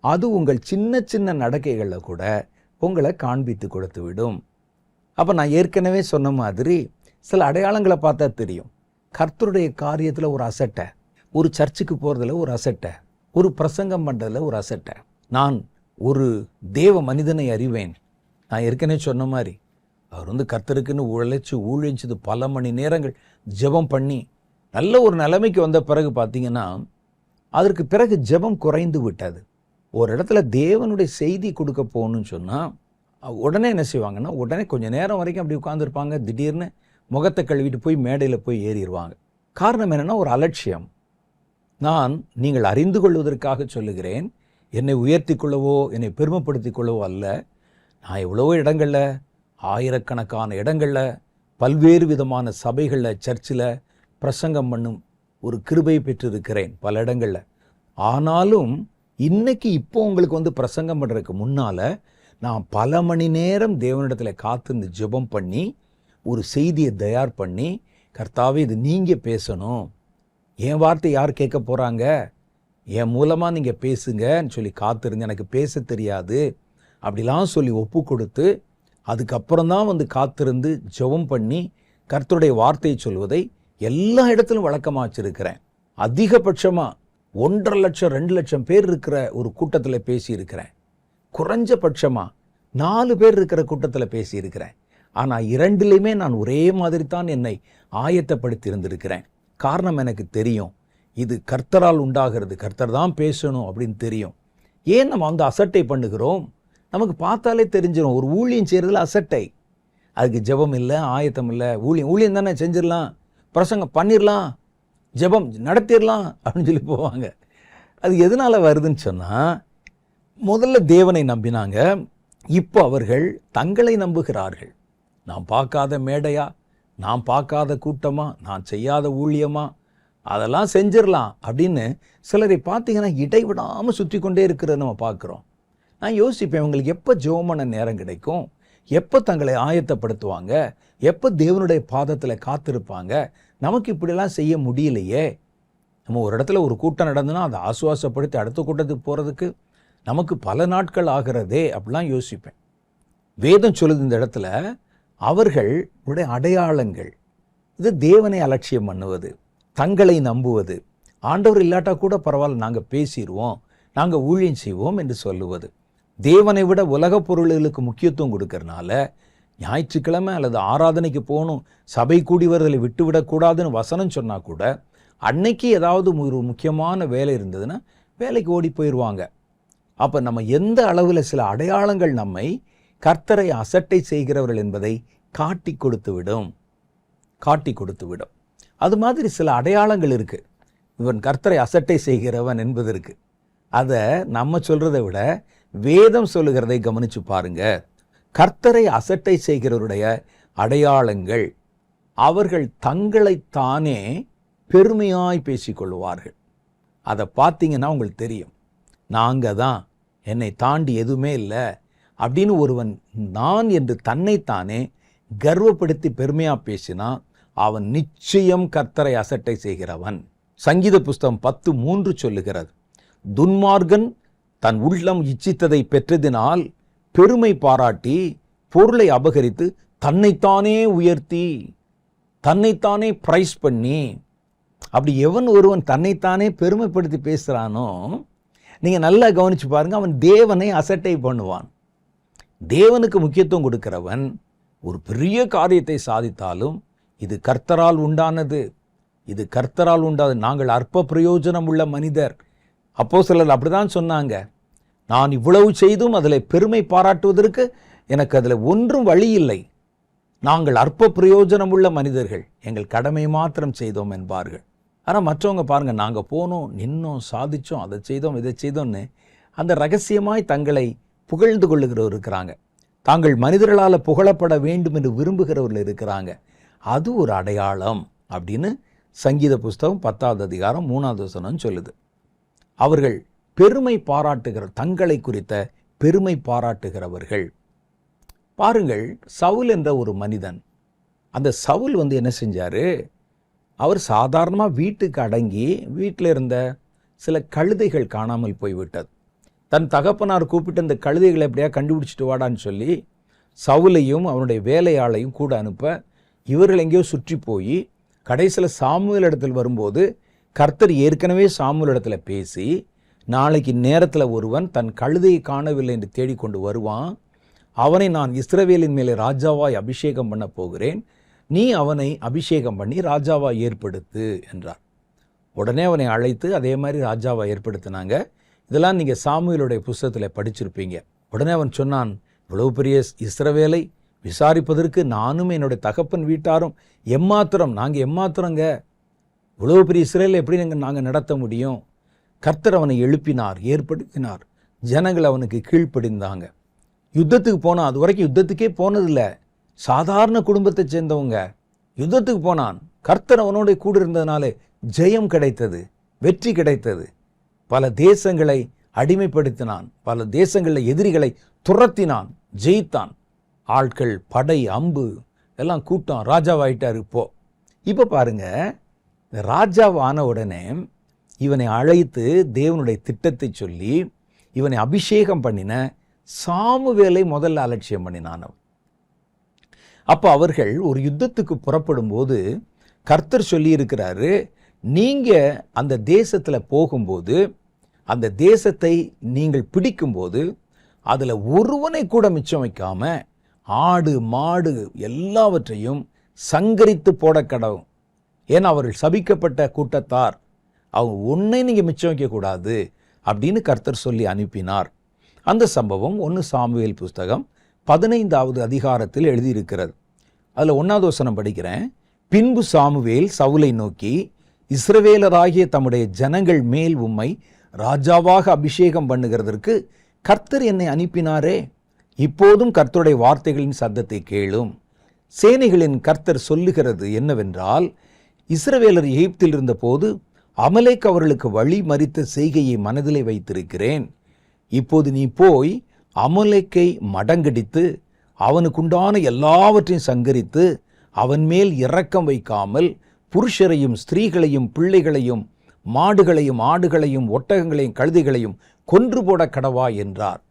அது உங்கள் சின்ன சின்ன நடக்கைகளில் கூட உங்களை காண்பித்து கொடுத்து விடும். அப்போ நான் ஏற்கனவே சொன்ன மாதிரி சில அடையாளங்களை பார்த்தா தெரியும். கர்த்தருடைய காரியத்தில் ஒரு அசட்டை, ஒரு சர்ச்சுக்கு போகிறதுல ஒரு அசட்டை, ஒரு பிரசங்கம் பண்ணுறதுல ஒரு அசட்டை. நான் ஒரு தேவ மனிதனை அறிவேன். நான் ஏற்கனவே சொன்ன மாதிரி அவர் கர்த்தருக்குன்னு ஊழிச்சது பல மணி நேரங்கள் ஜெபம் பண்ணி நல்ல ஒரு நிலைமைக்கு வந்த பிறகு பார்த்தீங்கன்னா, அதற்கு பிறகு ஜெபம் குறைந்து விட்டது. ஒரு இடத்துல தேவனுடைய செய்தி கொடுக்க போகணும்னு சொன்னால் உடனே என்ன செய்வாங்கன்னா, உடனே கொஞ்சம் நேரம் வரைக்கும் அப்படி உட்காந்துருப்பாங்க. திடீர்னு முகத்தை கழுவிட்டு போய் மேடையில் போய் ஏறிடுவாங்க. காரணம் என்னென்னா, ஒரு அலட்சியம். நீங்கள் அறிந்து கொள்வதற்காக சொல்லுகிறேன், என்னை உயர்த்தி கொள்ளவோ என்னை பெருமைப்படுத்தி கொள்ளவோ அல்ல. நான் எவ்வளவோ இடங்களில், ஆயிரக்கணக்கான இடங்களில், பல்வேறு விதமான சபைகளில், சர்ச்சில் பிரசங்கம் பண்ணும் ஒரு கிருபை பெற்றிருக்கிறேன் பல இடங்களில். ஆனாலும் இன்னைக்கு இப்போ உங்களுக்கு பிரசங்கம் பண்ணுறதுக்கு முன்னால் நான் பல மணி நேரம் தேவனிடத்தில் காத்திருந்து ஜெபம் பண்ணி ஒரு செய்தியை தயார் பண்ணி, கர்த்தாவே இது நீங்கள் பேசணும், என் வார்த்தை யார் கேட்க போகிறாங்க, என் மூலமாக நீங்கள் பேசுங்கன்னு சொல்லி காத்திருந்து, எனக்கு பேச தெரியாது அப்படிலாம் சொல்லி ஒப்பு கொடுத்து, அதுக்கப்புறம் தான் காத்திருந்து ஜெபம் பண்ணி கர்த்தருடைய வார்த்தையை சொல்வதை எல்லா இடத்திலும் வழக்கமாக வச்சுருக்கிறேன். அதிகபட்சமாக 1.5 லட்சம் 2 லட்சம் பேர் இருக்கிற ஒரு கூட்டத்தில் பேசியிருக்கிறேன். குறைஞ்சபட்சமாக 4 பேர் இருக்கிற கூட்டத்தில் பேசியிருக்கிறேன். ஆனால் 2லையுமே நான் ஒரே மாதிரி தான் என்னை ஆயத்தப்படுத்தி இருந்திருக்கிறேன். காரணம் எனக்கு தெரியும், இது கர்த்தரால் உண்டாகிறது, கர்த்தர் தான் பேசணும் அப்படின்னு தெரியும். ஏன் நம்ம அசட்டை பண்ணுகிறோம்? நமக்கு பார்த்தாலே தெரிஞ்சிடும். ஒரு ஊழியம் செய்கிறதுல அசட்டை, அதுக்கு ஜெபம் இல்லை, ஆயத்தம் இல்லை. ஊழியம் தானே, செஞ்சிடலாம், பிரசங்கம் பண்ணிடலாம், ஜெபம் நடத்திடலாம் அப்படின்னு சொல்லி போவாங்க. அது எதனால் வருதுன்னு சொன்னால், முதல்ல தேவனை நம்பினாங்க, இப்போ அவர்கள் தங்களை நம்புகிறார்கள். நான் பார்க்காத மேடையா, நான் பார்க்காத கூட்டமா, நான் செய்யாத ஊழியமா, அதெல்லாம் செஞ்சிடலாம் அப்படின்னு சிலரை பார்த்தீங்கன்னா இடைவிடாமல் சுற்றி கொண்டே இருக்கிறத நம்ம பார்க்குறோம். நான் யோசிப்பேன், இவங்களுக்கு எப்போ ஜெபமான நேரம் கிடைக்கும், எப்போ தங்களை ஆயத்தப்படுத்துவாங்க, எப்போ தேவனுடைய பாதத்தில் காத்திருப்பாங்க? நமக்கு இப்படிலாம் செய்ய முடியலையே. நம்ம ஒரு இடத்துல ஒரு கூட்டம் நடந்துன்னா அதை ஆசுவாசப்படுத்தி அடுத்த கூட்டத்துக்கு போகிறதுக்கு நமக்கு பல நாட்கள் ஆகிறதே அப்படிலாம் யோசிப்பேன். வேதம் சொல்லுது இந்த இடத்துல, அவர்களுடைய அடையாளங்கள் இது தேவனை அலட்சியம் பண்ணுவது, தங்களை நம்புவது, ஆண்டவர் இல்லாட்டா கூட பரவாயில்ல, நாங்கள் பேசிடுவோம், நாங்கள் ஊழியம் செய்வோம் என்று சொல்லுவது. தேவனை விட உலக பொருள்களுக்கு முக்கியத்துவம் கொடுக்கறனால ஞாயிற்றுக்கிழமை அல்லது ஆராதனைக்கு போகணும், சபை கூடி வருதலை விட்டுவிடக்கூடாதுன்னு வசனம் சொன்னால் கூட, அன்னைக்கு ஏதாவது ஒரு முக்கியமான வேலை இருந்ததுன்னா வேலைக்கு ஓடி போயிடுவாங்க. அப்போ நம்ம எந்த அளவில் சில அடையாளங்கள் நம்மை கர்த்தரை அசட்டை செய்கிறவர்கள் என்பதை காட்டி கொடுத்து விடும். அது மாதிரி சில அடையாளங்கள் இருக்குது. இவன் கர்த்தரை அசட்டை செய்கிறவன் என்பதற்கு அதை நம்ம சொல்கிறத விட வேதம் சொல்லுகிறதை கவனித்து பாருங்க. கர்த்தரை அசட்டை செய்கிறவருடைய அடையாளங்கள், அவர்கள் தங்களைத்தானே பெருமையாய் பேசிக்கொள்வார்கள். அதை பார்த்தீங்கன்னா உங்களுக்கு தெரியும், நாங்கள் தான், என்னை தாண்டி எதுவுமே இல்லை அப்படின்னு ஒருவன் நான் என்று தன்னைத்தானே கர்வப்படுத்தி பெருமையாக பேசினா அவன் நிச்சயம் கர்த்தரை அசட்டை செய்கிறவன். சங்கீத புஸ்தகம் 10:3 சொல்லுகிறது, துன்மார்கன் தன் உள்ளம் இச்சித்ததை பெற்றதினால் பெருமை பாராட்டி பொருளை அபகரித்து தன்னைத்தானே உயர்த்தி தன்னைத்தானே பிரைஸ் பண்ணி. அப்படி எவன் ஒருவன் தன்னைத்தானே பெருமைப்படுத்தி பேசுகிறானோ, நீங்கள் நல்லா கவனித்து பாருங்கள், அவன் தேவனை அசட்டை பண்ணுவான். தேவனுக்கு முக்கியத்துவம் கொடுக்கிறவன் ஒரு பெரிய காரியத்தை சாதித்தாலும் இது கர்த்தரால் உண்டானது, இது கர்த்தரால் உண்டானது, நாங்கள் அற்ப பிரயோஜனம் உள்ள மனிதர். அப்போஸ்தலர் அப்படிதான் சொன்னாங்க. நான் இவ்வளவு செய்தும் அதில் பெருமை பாராட்டுவதற்கு எனக்கு அதில் ஒன்றும் வழி இல்லை. நாங்கள் அற்ப பிரயோஜனம் உள்ள மனிதர்கள், எங்கள் கடமை மாத்திரம் செய்தோம் என்பார்கள். ஆனால் மற்றவங்க பாருங்கள், நாங்கள் போனோம், நின்னோம், சாதித்தோம், அதை செய்தோம், இதை செய்தோம்னு அந்த ரகசியமாய் தங்களை புகழ்ந்து கொள்ளுகிறவர் இருக்கிறாங்க. தாங்கள் மனிதர்களால் புகழப்பட வேண்டும் என்று விரும்புகிறவர்கள் இருக்கிறாங்க. அது ஒரு அடையாளம் அப்படின்னு சங்கீத புஸ்தகம் 10வது அதிகாரம் 3வது வசனம் சொல்லுது. அவர்கள் பெருமை பாராட்டுகிற, தங்களை குறித்த பெருமை பாராட்டுகிறவர்கள். பாருங்கள், சவுல் என்ற ஒரு மனிதன், அந்த சவுல் என்ன செஞ்சார், அவர் சாதாரணமாக வீட்டுக்கு அடங்கி வீட்டில் இருந்த சில கழுதைகள் காணாமல் போய்விட்டது. தன் தகப்பனார் கூப்பிட்டு அந்த கழுதைகளை எப்படியா கண்டுபிடிச்சிட்டு வாடான்னு சொல்லி சவுலையும் அவனுடைய வேலையாளையும் கூட அனுப்ப, இவர்கள் எங்கேயோ சுற்றி போய் கடைசியில் சாமுவேல் இடத்தில் வரும்போது கர்த்தர் ஏற்கனவே சாமுவேல் இடத்துல பேசி, நாளைக்கு நேரத்தில் ஒருவன் தன் கழுதையை காணவில்லை என்று தேடிக்கொண்டு வருவான், அவனை நான் இஸ்ரவேலின் மேலே ராஜாவாய் அபிஷேகம் பண்ண போகிறேன், நீ அவனை அபிஷேகம் பண்ணி ராஜாவாய் ஏற்படுத்து என்றார். உடனே அவனை அழைத்து அதே மாதிரி ராஜாவாய் ஏற்படுத்தினாங்க. இதெல்லாம் நீங்கள் சாமுவேலுடைய புஸ்தகத்தில் படிச்சிருப்பீங்க. உடனே அவன் சொன்னான், இவ்வளவு பெரிய இஸ்ரவேலை விசாரிப்பதற்கு நானும் என்னுடைய தகப்பன் வீட்டாரும் எம்மாத்திரம், நாங்கள் எம்மாத்திரங்க, இவ்வளவு பெரிய இஸ்ரவேலை எப்படி நாங்கள் நடத்த முடியும்? கர்த்தர் அவனை எழுப்பினார், ஏற்படுத்தினார், ஜனங்கள் அவனுக்கு கீழ்ப்படிந்தாங்க. யுத்தத்துக்கு போனான், அது வரைக்கும் யுத்தத்துக்கே போனதில்லை, சாதாரண குடும்பத்தை சேர்ந்தவங்க. யுத்தத்துக்கு போனான், கர்த்தர் அவனோட கூட இருந்ததுனாலே ஜெயம் கிடைத்தது, வெற்றி கிடைத்தது. பல தேசங்களை அடிமைப்படுத்தினான், பல தேசங்களில் எதிரிகளை துரத்தினான், ஜெயித்தான். ஆட்கள், படை, அம்பு எல்லாம் கூட்டம், ராஜாவாயிட்டார். இப்போ பாருங்க, ராஜாவான உடனே இவனை அழைத்து தேவனுடைய திட்டத்தை சொல்லி இவனை அபிஷேகம் பண்ணின சாமுவேலை முதல்ல அலட்சியம் பண்ணினான். அப்போ அவர்கள் ஒரு யுத்தத்துக்கு புறப்படும் போது கர்த்தர் சொல்லி இருக்கிறாரு, நீங்க அந்த தேசத்தில் போகும்போது, அந்த தேசத்தை நீங்கள் பிடிக்கும்போது அதில் ஒருவனை கூட மிச்சம் வைக்காம ஆடு மாடு எல்லாவற்றையும் சங்கரித்து போட கடவும். ஏன்னா அவர்கள் சபிக்கப்பட்ட கூட்டத்தார், அவங்க ஒன்றை நீங்கள் மிச்சம் வைக்கக்கூடாது அப்படின்னு கர்த்தர் சொல்லி அனுப்பினார். அந்த சம்பவம் 1 சாமுவேல் புஸ்தகம் 15வது அதிகாரத்தில் எழுதியிருக்கிறது. அதில் 1வது வசனம் படிக்கிறேன். பின்பு சாமுவேல் சவுலை நோக்கி, இஸ்ரவேலராகிய தம்முடைய ஜனங்கள் மேல் உம்மை ராஜாவாக அபிஷேகம் பண்ணுகிறதற்கு கர்த்தர் என்னை அனுப்பினாரே, இப்போதும் கர்த்தருடைய வார்த்தைகளின் சத்தத்தை கேளும். சேனைகளின் கர்த்தர் சொல்லுகிறது என்னவென்றால், இஸ்ரவேலர் எகிப்தில் இருந்தபோது அமலேக் அவர்களுக்கு வழி மறித்த செய்கையை மனதிலே வைத்திருக்கிறேன். இப்போது நீ போய் அமலேக்கை மடங்கடித்து அவனுக்குண்டான எல்லாவற்றையும் சங்கரித்து அவன் மேல் இரக்கம் வைக்காமல் புருஷரையும் ஸ்திரீகளையும் பிள்ளைகளையும் மாடுகளையும் ஆடுகளையும் ஒட்டகங்களையும் கழுதைகளையும் கொன்று போட கடவா என்றார்.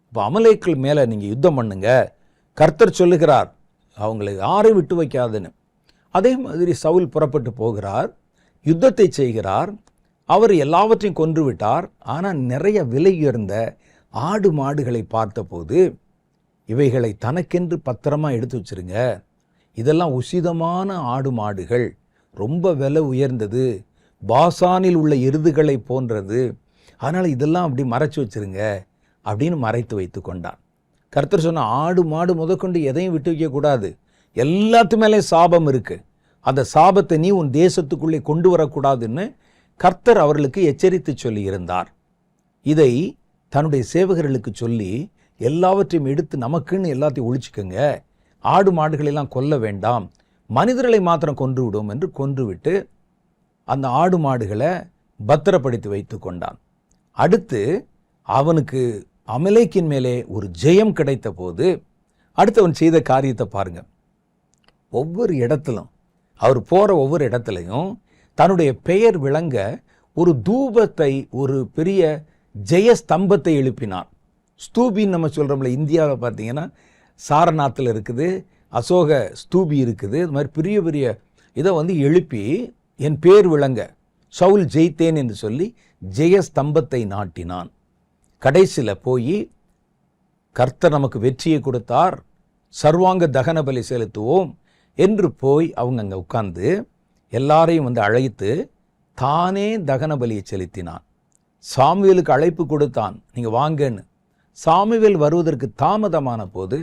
இப்போ அமலேக்கள் மேலே நீங்கள் யுத்தம் பண்ணுங்க, கர்த்தர் சொல்லுகிறார், அவங்களை யாரையும் விட்டு வைக்காதுன்னு. அதே மாதிரி சவுல் புறப்பட்டு போகிறார், யுத்தத்தை செய்கிறார், அவர் எல்லாவற்றையும் கொன்று விட்டார். ஆனால் நிறைய விலை உயர்ந்த ஆடு மாடுகளை பார்த்தபோது, இவைகளை தனக்கென்று பத்திரமா எடுத்து வச்சிருங்க, இதெல்லாம் உசிதமான ஆடு மாடுகள், ரொம்ப விலை உயர்ந்தது, பாசானில் உள்ள எருதுகளை போன்றது, அதனால் இதெல்லாம் அப்படி மறைச்சி வச்சிருங்க அப்படின்னு மறைத்து வைத்து கொண்டான். கர்த்தர் சொன்ன ஆடு மாடு முதற்கொண்டு எதையும் விட்டு வைக்கக்கூடாது, எல்லாத்து மேலே சாபம் இருக்குது, அந்த சாபத்தை நீ உன் தேசத்துக்குள்ளே கொண்டு வரக்கூடாதுன்னு கர்த்தர் அவர்களுக்கு எச்சரித்து சொல்லி இருந்தார். இதை தன்னுடைய சேவகர்களுக்கு சொல்லி, எல்லாவற்றையும் எடுத்து நமக்குன்னு எல்லாத்தையும் ஒழிச்சுக்கோங்க, ஆடு மாடுகளெல்லாம் கொல்ல வேண்டாம், மனிதர்களை மாத்திரம் கொன்று விடும் என்று கொன்றுவிட்டு அந்த ஆடு மாடுகளை பத்திரப்படுத்தி வைத்து கொண்டான். அடுத்து அவனுக்கு அமலேக்கின் மேலே ஒரு ஜெயம் கிடைத்த போது அடுத்து அவன் செய்த காரியத்தை பாருங்க. ஒவ்வொரு இடத்திலும், அவர் போகிற ஒவ்வொரு இடத்துலையும் தன்னுடைய பெயர் விளங்க ஒரு தூபத்தை, ஒரு பெரிய ஜெயஸ்தம்பத்தை எழுப்பினான். ஸ்தூபின்னு நம்ம சொல்கிறோம்ல, இந்தியாவில் பார்த்தீங்கன்னா சாரநாத்தில் இருக்குது, அசோக ஸ்தூபி இருக்குது, இது மாதிரி பெரிய பெரிய இதை எழுப்பி என் பேர் விளங்க சவுல் ஜெயித்தேன் என்று சொல்லி ஜெயஸ்தம்பத்தை நாட்டினான். கடைசியில் போய் கர்த்தர் நமக்கு வெற்றியை கொடுத்தார், சர்வாங்க தகன பலி செலுத்துவோம் என்று போய் அவங்க அங்கே உட்கார்ந்து எல்லாரையும் அழைத்து தானே தகன பலியை செலுத்தினான். சாமுவேலுக்கு அழைப்பு கொடுத்தான், நீங்கள் வாங்கன்னு. சாமுவேல் வருவதற்கு தாமதமான போது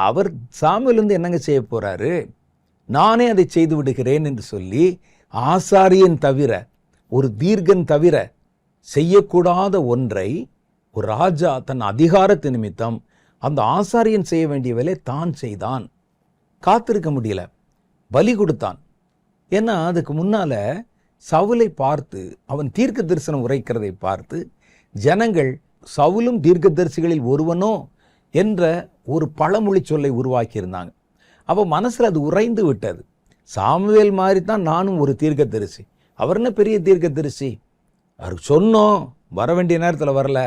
அவர் சாமுவேல் என்னங்க செய்ய போறாரு, நானே அதை செய்து விடுகிறேன் என்று சொல்லி ஆசாரியன் தவிர, ஒரு தீர்க்கன் தவிர செய்யக்கூடாத ஒன்றை ஒரு ராஜா தன் அதிகாரத்து நிமித்தம் அந்த ஆசாரியன் செய்ய வேண்டிய வேலை தான் செய்தான். காத்திருக்க முடியல, பலி கொடுத்தான். ஏன்னா அதுக்கு முன்னால சவுலை பார்த்து அவன் தீர்க்க தரிசனம் உரைக்கிறதை பார்த்து ஜனங்கள் சவுலும் தீர்க்கதரிசிகளில் ஒருவனோ என்ற ஒரு பழமொழி சொல்லை உருவாக்கியிருந்தாங்க. அப்போ மனசில் அது உறைந்து விட்டது. சாமுவேல் மாதிரி தான் நானும் ஒரு தீர்க்கதரிசி, அவர் என்ன பெரிய தீர்க்கதரிசி, அவருக்கு சொன்னோம் வர வேண்டிய நேரத்தில் வரல,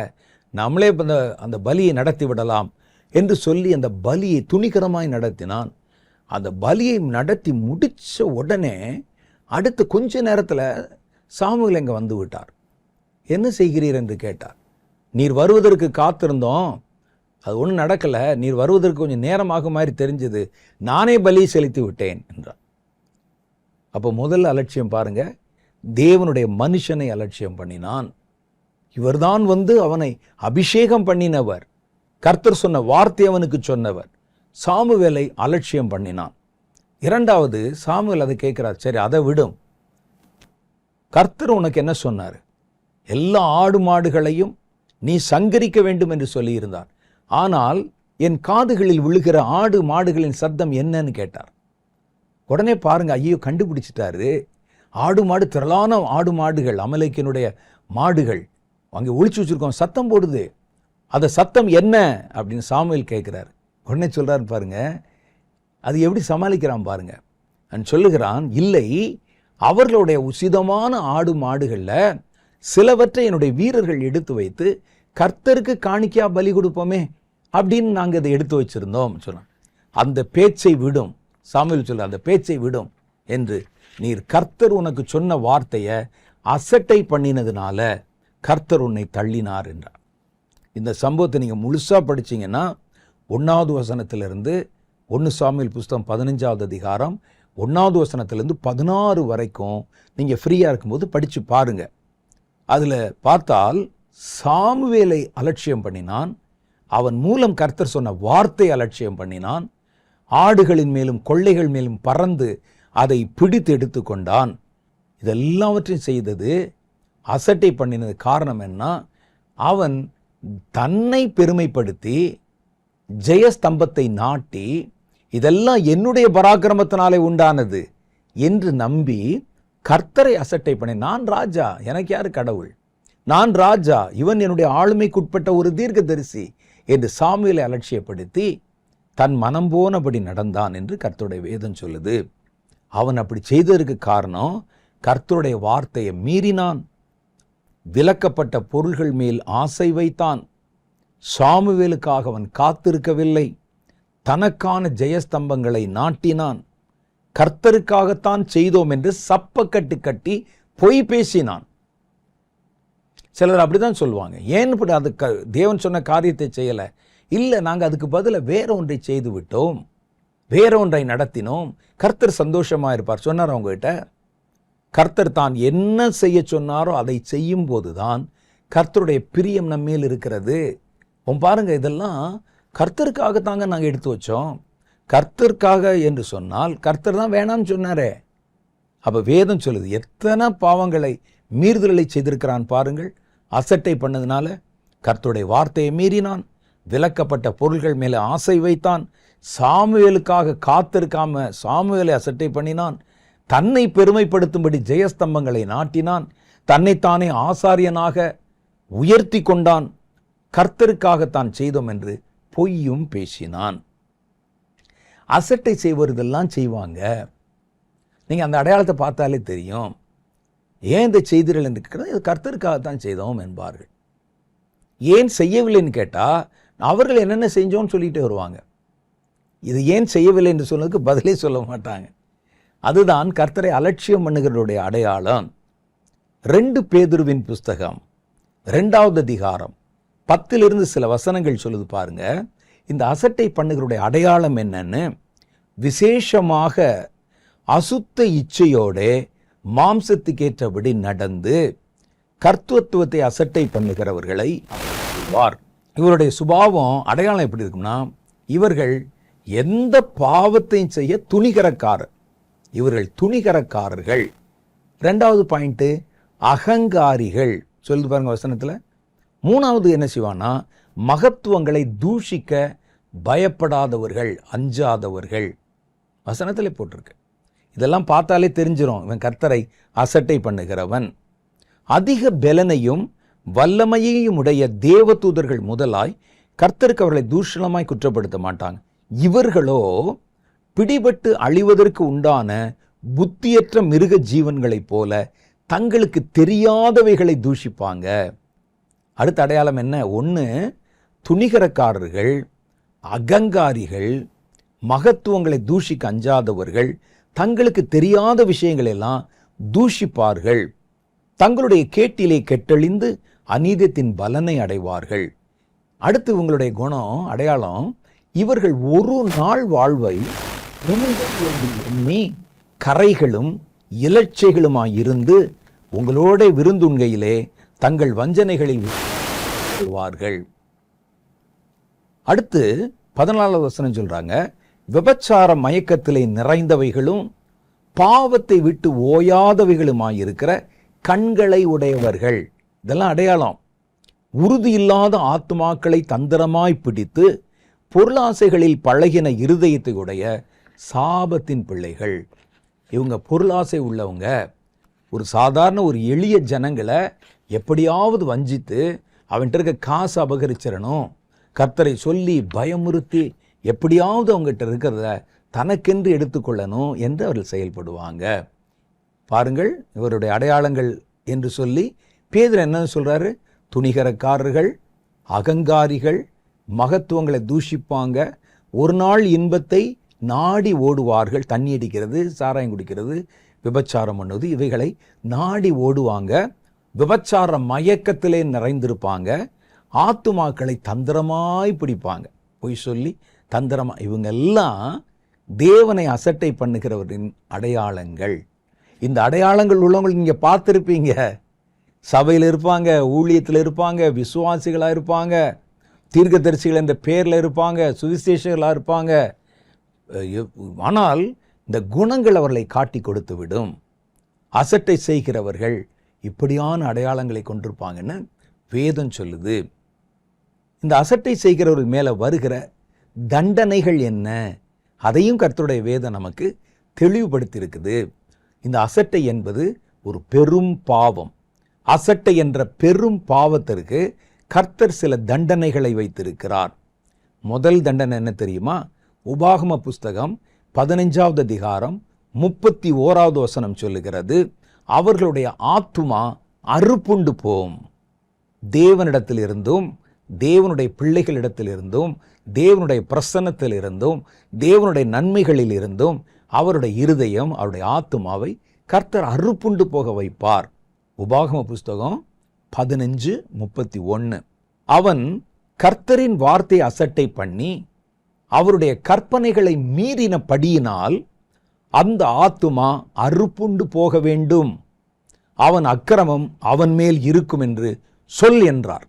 நம்மளே இப்போ அந்த பலியை நடத்தி விடலாம் என்று சொல்லி அந்த பலியை துணிகரமாய் நடத்தினான். அந்த பலியை நடத்தி முடித்த உடனே அடுத்த கொஞ்ச நேரத்தில் சாமுவேல் இங்கே வந்து விட்டார். என்ன செய்கிறீர் என்று கேட்டார். நீர் வருவதற்கு காத்திருந்தோம், அது ஒன்றும் நடக்கலை, நீர் வருவதற்கு கொஞ்சம் நேரமாக மாதிரி தெரிஞ்சது, நானே பலி செலுத்தி விட்டேன் என்றார். அப்போ முதல் அலட்சியம் பாருங்க, தேவனுடைய மனுஷனை அலட்சியம் பண்ணினான். இவர்தான் அவனை அபிஷேகம் பண்ணினவர், கர்த்தர் சொன்ன வார்த்தை அவனுக்கு சொன்னவர். சாமுவேலை அலட்சியம் பண்ணினான். இரண்டாவது, சாமுவேல் அதை கேட்கிறார், சரி அதை விடும், கர்த்தர் உனக்கு என்ன சொன்னார், எல்லா ஆடு மாடுகளையும் நீ சங்கரிக்க வேண்டும் என்று சொல்லியிருந்தார், ஆனால் என் காதுகளில் விழுகிற ஆடு மாடுகளின் சத்தம் என்னன்னு கேட்டார். உடனே பாருங்க, ஐயோ கண்டுபிடிச்சிட்டாரு. ஆடு மாடு, திரளான ஆடு மாடுகள், அமலேக்கினுடைய மாடுகள் அங்கே ஒளிச்சு வச்சிருக்கோம், சத்தம் போடுது, அந்த சத்தம் என்ன அப்படின்னு சாமுவேல் கேட்கிறார். உடனே சொல்றாரு பாருங்க, அது எப்படி சமாளிக்கிறான் பாருங்க. நான் சொல்லுகிறான், இல்லை, அவர்களுடைய உசிதமான ஆடு மாடுகளில் சிலவற்றை என்னுடைய வீரர்கள் எடுத்து வைத்து கர்த்தருக்கு காணிக்கையா பலி கொடுப்போமே அப்படின்னு நாங்கள் அதை எடுத்து வச்சிருந்தோம் சொன்னோம். அந்த பேச்சை விடும், சாமுவேல் சொல்ற, அந்த பேச்சை விடும் என்று நீர் கர்த்தர் உனக்கு சொன்ன வார்த்தையை அசட்டை பண்ணினதுனால கர்த்தர் உன்னை தள்ளினார் என்றார். இந்த சம்பவத்தை நீங்கள் முழுசாக படிச்சீங்கன்னா 1வது வசனத்திலிருந்து 1 சாமுவேல் புஸ்தகம் 15வது அதிகாரம் 1வது வசனத்திலிருந்து 16 வரைக்கும் நீங்கள் ஃப்ரீயாக இருக்கும்போது படித்து பாருங்க. அதில் பார்த்தால் சாமுவேலை அலட்சியம் பண்ணினான், அவன் மூலம் கர்த்தர் சொன்ன வார்த்தை அலட்சியம் பண்ணினான், ஆடுகளின் மேலும் கொள்ளைகள் மேலும் பறந்து அதை பிடித்து எடுத்து கொண்டான். இதெல்லாவற்றையும் செய்தது, அசட்டை பண்ணினது காரணம் என்ன, அவன் தன்னை பெருமைப்படுத்தி ஜெயஸ்தம்பத்தை நாட்டி இதெல்லாம் என்னுடைய பராக்கிரமத்தினாலே உண்டானது என்று நம்பி கர்த்தரை அசட்டை பண்ணி, நான் ராஜா, எனக்கு யாரு கடவுள், நான் ராஜா, இவன் என்னுடைய ஆளுமைக்குட்பட்ட ஒரு தீர்க்கதரிசி என்று சாமுவேலை அலட்சியப்படுத்தி தன் மனம் போனபடி நடந்தான் என்று கர்த்தருடைய வேதம் சொல்லுது. அவன் அப்படி செய்ததற்கு காரணம், கர்த்தருடைய வார்த்தையை மீறினான், விலக்கப்பட்ட பொருள்கள் மேல் ஆசை வைத்தான், சாமுவேலுக்காக அவன் காத்திருக்கவில்லை, தனக்கான ஜெயஸ்தம்பங்களை நாட்டினான், கர்த்தருக்காகத்தான் செய்தோம் என்று சப்பக்கட்டு கட்டி பொய் பேசினான். சிலர் அப்படிதான் சொல்லுவாங்க, ஏன் அது தேவன் சொன்ன காரியத்தை செய்யலை, இல்லை நாங்கள் அதுக்கு பதிலாக வேற ஒன்றை செய்து விட்டோம், வேற ஒன்றை நடத்தினோம், கர்த்தர் சந்தோஷமா இருப்பார் சொன்னார் அவங்ககிட்ட. கர்த்தர் தான் என்ன செய்ய சொன்னாரோ அதை செய்யும் போதுதான் கர்த்தருடைய பிரியம் நம்மேல் இருக்கிறது. பாருங்க, இதெல்லாம் கர்த்தருக்காகத்தாங்க நாங்கள் எடுத்து வச்சோம். கர்த்தருக்காக என்று சொன்னால் கர்த்தர் தான் வேணாம்னு சொன்னாரே. அப்போ வேதம் சொல்லுது, எத்தனை பாவங்களை மீறுதலை செய்திருக்கிறான் பாருங்கள். அசட்டை பண்ணதுனால கர்த்தருடைய வார்த்தையை மீறினான், விலக்கப்பட்ட பொருள்கள் மேலே ஆசை வைத்தான், சாமுவேலுக்காக காத்திருக்காம சாமுவேலை அசட்டை பண்ணினான், தன்னை பெருமைப்படுத்தும்படி ஜெயஸ்தம்பங்களை நாட்டினான், தன்னைத்தானே ஆசாரியனாக உயர்த்தி கொண்டான், கர்த்தருக்காகத்தான் செய்தோம் என்று பொய்யும் பேசினான். அசட்டை செய்வதெல்லாம் செய்வாங்க, நீங்கள் அந்த அடையாளத்தை பார்த்தாலே தெரியும். ஏன் இதை செய்தீர்கள் என்று கேட்கிறது, கர்த்தருக்காகத்தான் செய்தோம் என்பார்கள். ஏன் செய்யவில்லைன்னு கேட்டால் அவர்கள் என்னென்ன செஞ்சோன்னு சொல்லிட்டு வருவாங்க. இது ஏன் செய்யவில்லை என்று சொன்னதுக்கு பதிலே சொல்ல மாட்டாங்க. அதுதான் கர்த்தரை அலட்சியம் பண்ணுகிறவருடைய அடையாளம். 2 பேதுருவின் புஸ்தகம் 2வது அதிகாரம் 10 சில வசனங்கள் சொல்லுது பாருங்க. இந்த அசட்டை பண்ணுகிறவருடைய அடையாளம் என்னன்னு, விசேஷமாக அசுத்த இச்சையோட மாம்சத்துக்கேற்றபடி நடந்து கர்த்தத்துவத்தை அசட்டை பண்ணுகிறவர்களை அவர். இவருடைய சுபாவம் அடையாளம் எப்படி இருக்கும்னா, இவர்கள் எந்த பாவத்தையும் செய்ய துணிகரக்காரர். இவர்கள் துணிகரக்காரர்கள். 2வது பாயிண்ட், அகங்காரிகள் சொல்லுது பாருங்க வசனத்தில். 3வது என்ன செய்வானா, மகத்துவங்களை தூஷிக்க பயப்படாதவர்கள், அஞ்சாதவர்கள். வசனத்தில் போட்டிருக்கு. இதெல்லாம் பார்த்தாலே தெரிஞ்சிடும் இவன் கர்த்தரை அசட்டை பண்ணுகிறவன். அதிக பலனையும் வல்லமையையும் உடைய தேவதூதர்கள் முதலாய் கர்த்தருக்கு அவர்களை தூஷணமாய் குற்றப்படுத்த மாட்டாங்க. இவர்களோ பிடிபட்டு அழிவதற்கு உண்டான புத்தியற்ற மிருக ஜீவன்களைப் போல தங்களுக்கு தெரியாதவைகளை தூஷிப்பாங்க. அடுத்த அடையாளம் என்ன? 1, துணிகரக்காரர்கள், அகங்காரிகள், மகத்துவங்களை தூஷிக்க அஞ்சாதவர்கள், தங்களுக்கு தெரியாத விஷயங்கள் எல்லாம் தூஷிப்பார்கள், தங்களுடைய கேட்டிலே கெட்டழிந்து அநீதத்தின் பலனை அடைவார்கள். அடுத்து உங்களுடைய குணம் அடையாளம், இவர்கள் ஒரு நாள் வாழ்வை எண்ணி கரைகளும் இலச்சைகளுமாயிருந்து உங்களோட விருந்துண்கையிலே தங்கள் வஞ்சனைகளில் வாழ்வார்கள். அடுத்து 14வது வசனம் சொல்றாங்க, விபச்சார மயக்கத்திலே நிறைந்தவைகளும் பாவத்தை விட்டு ஓயாதவைகளுமாயிருக்கிற கண்களை உடையவர்கள். இதெல்லாம் அடையாளம். உறுதி இல்லாத ஆத்துமாக்களை தந்திரமாய் பிடித்து பொருளாசைகளில் பழகின இருதயத்தை உடைய சாபத்தின் பிள்ளைகள். இவங்க பொருளாசை உள்ளவங்க. ஒரு சாதாரண ஒரு எளிய ஜனங்களை எப்படியாவது வஞ்சித்து அவன்கிட்ட இருக்க காசு அபகரிச்சிடணும், கர்த்தரை சொல்லி பயமுறுத்தி எப்படியாவது அவங்ககிட்ட இருக்கிறத தனக்கென்று எடுத்துக்கொள்ளணும் என்று அவர்கள் செயல்படுவாங்க. பாருங்கள் இவருடைய அடையாளங்கள் என்று சொல்லி பேதுரு என்ன சொல்றாரு? துணிகரக்காரர்கள், அகங்காரிகள், மகத்துவங்களை தூஷிப்பாங்க, ஒரு நாள் இன்பத்தை நாடி ஓடுவார்கள். தண்ணி அடிக்கிறது, சாராயம் குடிக்கிறது, விபச்சாரம் பண்ணுவது, இவைகளை நாடி ஓடுவாங்க. விபச்சார மயக்கத்திலே நிறைந்திருப்பாங்க. ஆத்துமாக்களை தந்திரமாய் பிடிப்பாங்க. பொய் சொல்லி தந்திரமா. இவங்க எல்லாம் தேவனை அசட்டை பண்ணுகிறவரின் அடையாளங்கள். இந்த அடையாளங்கள் உள்ளவங்க நீங்க பார்த்துருப்பீங்க. சபையில் இருப்பாங்க, ஊழியத்தில் இருப்பாங்க, விசுவாசிகளாக இருப்பாங்க, தீர்க்கதரிசிகள் என்ற பேரில் இருப்பாங்க, சுவிசேஷகளாக இருப்பாங்க. ஆனால் இந்த குணங்கள் அவர்களை காட்டி கொடுத்து விடும். அசட்டை செய்கிறவர்கள் இப்படியான அடையாளங்களை கொண்டிருப்பாங்கன்னு வேதம் சொல்லுது. இந்த அசட்டை செய்கிறவர்கள் மேலே வருகிற தண்டனைகள் என்ன, அதையும் கர்த்தருடைய வேதம் நமக்கு தெளிவுபடுத்தி இருக்குது. இந்த அசட்டை என்பது ஒரு பெரும் பாவம். அசட்டை என்ற பெரும் பாவத்திற்கு கர்த்தர் சில தண்டனைகளை வைத்திருக்கிறார். முதல் தண்டனை என்ன தெரியுமா? உபாகம புஸ்தகம் 15வது அதிகாரம் 31வது வசனம் சொல்லுகிறது, அவர்களுடைய ஆத்துமா அறுப்புண்டு போம். தேவனிடத்திலிருந்தும் தேவனுடைய பிள்ளைகளிடத்திலிருந்தும் தேவனுடைய பிரசன்னத்திலிருந்தும் தேவனுடைய நன்மைகளில் இருந்தும் அவருடைய இருதயம், அவருடைய ஆத்துமாவை கர்த்தர் அறுப்புண்டு போக வைப்பார். உபாகம புஸ்தகம் 15:31. அவன் கர்த்தரின் வார்த்தை அசட்டை பண்ணி அவருடைய கற்பனைகளை மீறினபடியினால் அந்த ஆத்துமா அறுப்புண்டு போக வேண்டும், அவன் அக்கிரமம் அவன் மேல் இருக்கும் என்று சொல் என்றார்.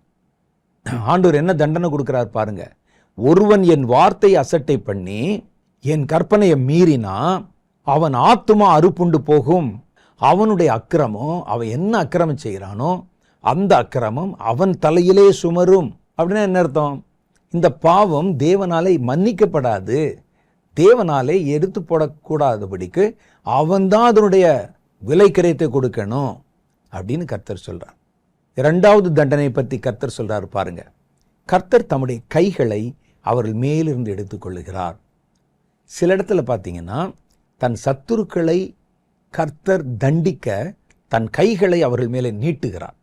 ஆண்டவர் என்ன தண்டனை கொடுக்கிறார் பாருங்க. ஒருவன் என் வார்த்தை அசட்டை பண்ணி என் கற்பனையை மீறினா அவன் ஆத்துமா அறுப்புண்டு போகும், அவனுடைய அக்கிரமம், அவன் என்ன அக்கிரமம் செய்கிறானோ அந்த அக்கிரமம் அவன் தலையிலே சுமரும். அப்படின்னா என்ன அர்த்தம்? இந்த பாவம் தேவனாலே மன்னிக்கப்படாது, தேவனாலே எடுத்து போடக்கூடாதபடிக்கு அவன்தான் அதனுடைய விலை கிரயத்தை கொடுக்கணும் அப்படின்னு கர்த்தர் சொல்றார். 2வது தண்டனை பற்றி கர்த்தர் சொல்றாரு பாருங்க. கர்த்தர் தம்முடைய கைகளை அவர்கள் மேலிருந்து எடுத்துக்கொள்ளுகிறார். சில இடத்துல பார்த்தீங்கன்னா தன் சத்துருக்களை கர்த்தர் தண்டிக்க தன் கைகளை அவர்கள் மேலே நீட்டுகிறார்.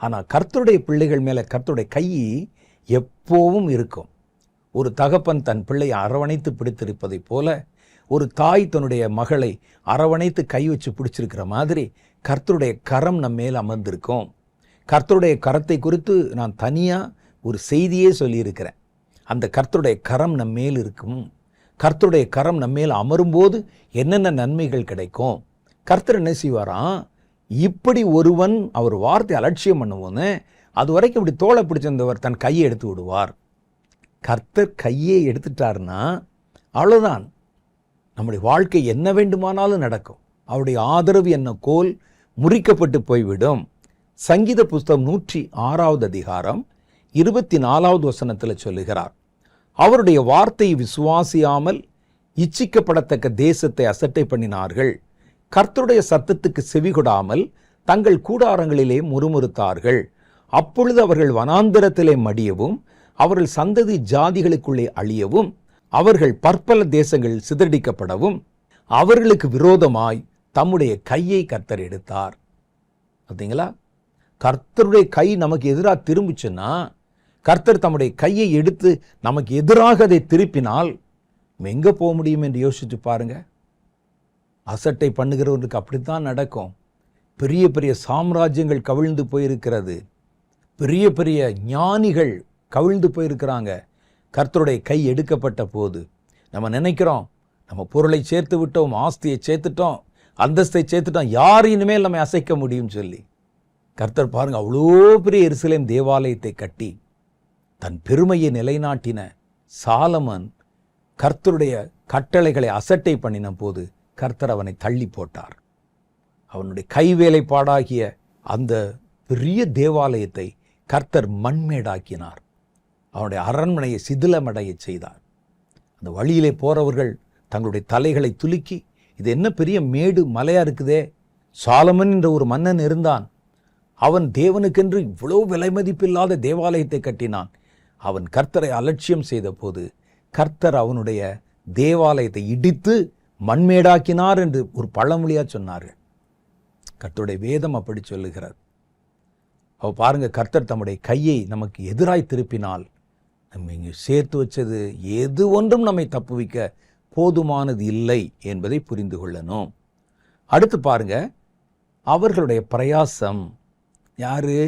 ஆனால் கர்த்தருடைய பிள்ளைகள் மேலே கர்த்தருடைய கை எப்போவும் இருக்கும். ஒரு தகப்பன் தன் பிள்ளையை அரவணைத்து பிடித்திருப்பதைப் போல ஒரு தாய் தன்னுடைய மகளை அரவணைத்து கை வச்சு பிடிச்சிருக்கிற மாதிரி கர்த்தருடைய கரம் நம்ம மேல் அமர்ந்திருக்கும். கர்த்தருடைய கரத்தை குறித்து நான் தனியாக ஒரு செய்தியே சொல்லியிருக்கிறேன். அந்த கர்த்தருடைய கரம் நம்ம மேல் இருக்கும். கர்த்தருடைய கரம் நம்ம மேல் அமரும்போது என்னென்ன நன்மைகள் கிடைக்கும். கர்த்தர் என்ன செய்வாராம், இப்படி ஒருவன் அவர் வார்த்தை அலட்சியம் பண்ணுவோன்னு அது வரைக்கும் இப்படி தோளை பிடிச்சிருந்தவர் தன் கையை எடுத்து விடுவார். கர்த்தர் கையை எடுத்துட்டார்னா அவ்வளோதான், நம்முடைய வாழ்க்கை என்ன வேண்டுமானாலும் நடக்கும். அவருடைய ஆதரவு என்ன கோல் முறிக்கப்பட்டு போய்விடும். சங்கீத புஸ்தகம் 106 அதிகாரம் 24 வசனத்தில் சொல்லுகிறார், அவருடைய வார்த்தையை விசுவாசியாமல் இச்சிக்கப்படத்தக்க தேசத்தை அசட்டை பண்ணினார்கள். கர்த்தருடைய சத்தத்துக்கு செவிகொடாமல் தங்கள் கூடாரங்களிலே முறுமுறுத்தார்கள். அப்பொழுது அவர்கள் வனாந்தரத்திலே மடியவும் அவர்கள் சந்ததி ஜாதிகளுக்குள்ளே அழியவும் அவர்கள் பற்பல தேசங்கள் சிதறடிக்கப்படவும் அவர்களுக்கு விரோதமாய் தம்முடைய கையை கர்த்தர் எடுத்தார். பார்த்தீங்களா, கர்த்தருடைய கை நமக்கு எதிராக திரும்பிச்சுன்னா, கர்த்தர் தம்முடைய கையை எடுத்து நமக்கு எதிராக அதை திருப்பினால் எங்கே போக முடியும் என்று யோசிச்சு பாருங்க. அசட்டை பண்ணுகிறவர்களுக்கு அப்படித்தான் நடக்கும். பெரிய பெரிய சாம்ராஜ்யங்கள் கவிழ்ந்து போயிருக்கிறது. பெரிய பெரிய ஞானிகள் கவிழ்ந்து போயிருக்கிறாங்க. கர்த்தருடைய கை எடுக்கப்பட்ட போது நம்ம நினைக்கிறோம், நம்ம பொருளை சேர்த்து விட்டோம், ஆஸ்தியை சேர்த்துட்டோம், அந்தஸ்தை சேர்த்துட்டோம், யார் இனிமேல் நம்ம அசைக்க முடியும் சொல்லி. கர்த்தர் பாருங்க, அவ்வளோ பெரிய எருசலேம் தேவாலயத்தை கட்டி தன் பெருமையை நிலைநாட்டின சாலமன் கர்த்தருடைய கட்டளைகளை அசட்டை பண்ணின போது கர்த்தர் அவனை தள்ளி போட்டார். அவனுடைய கைவேலைப்பாடாகிய அந்த பெரிய தேவாலயத்தை கர்த்தர் மண்மேடாக்கினார். அவனுடைய அரண்மனையை சிதிலமடைய செய்தார். அந்த வழியிலே போறவர்கள் தங்களுடைய தலைகளை துலுக்கி, இது என்ன பெரிய மேடு மலையா இருக்குதே, சாலமன் என்ற ஒரு மன்னன் இருந்தான், அவன் தேவனுக்கென்று இவ்வளவு விலை மதிப்பில்லாத தேவாலயத்தை கட்டினான். அவன் கர்த்தரை அலட்சியம் செய்த போது கர்த்தர் அவனுடைய தேவாலயத்தை இடித்து மண்மேடாக்கினார் என்று ஒரு பழமொழியா சொன்னார்கள். கர்த்தருடைய வேதம் அப்படி சொல்லுகிறார். அவ பாருங்க, கர்த்தர் தம்முடைய கையை நமக்கு எதிராய் திருப்பினால் நம்ம இங்கே சேர்த்து வச்சது எது ஒன்றும் நம்மை தப்புவிக்க போதுமானது இல்லை என்பதை புரிந்து கொள்ளணும். அடுத்து பாருங்க, அவர்களுடைய பிரயாசம். யாரு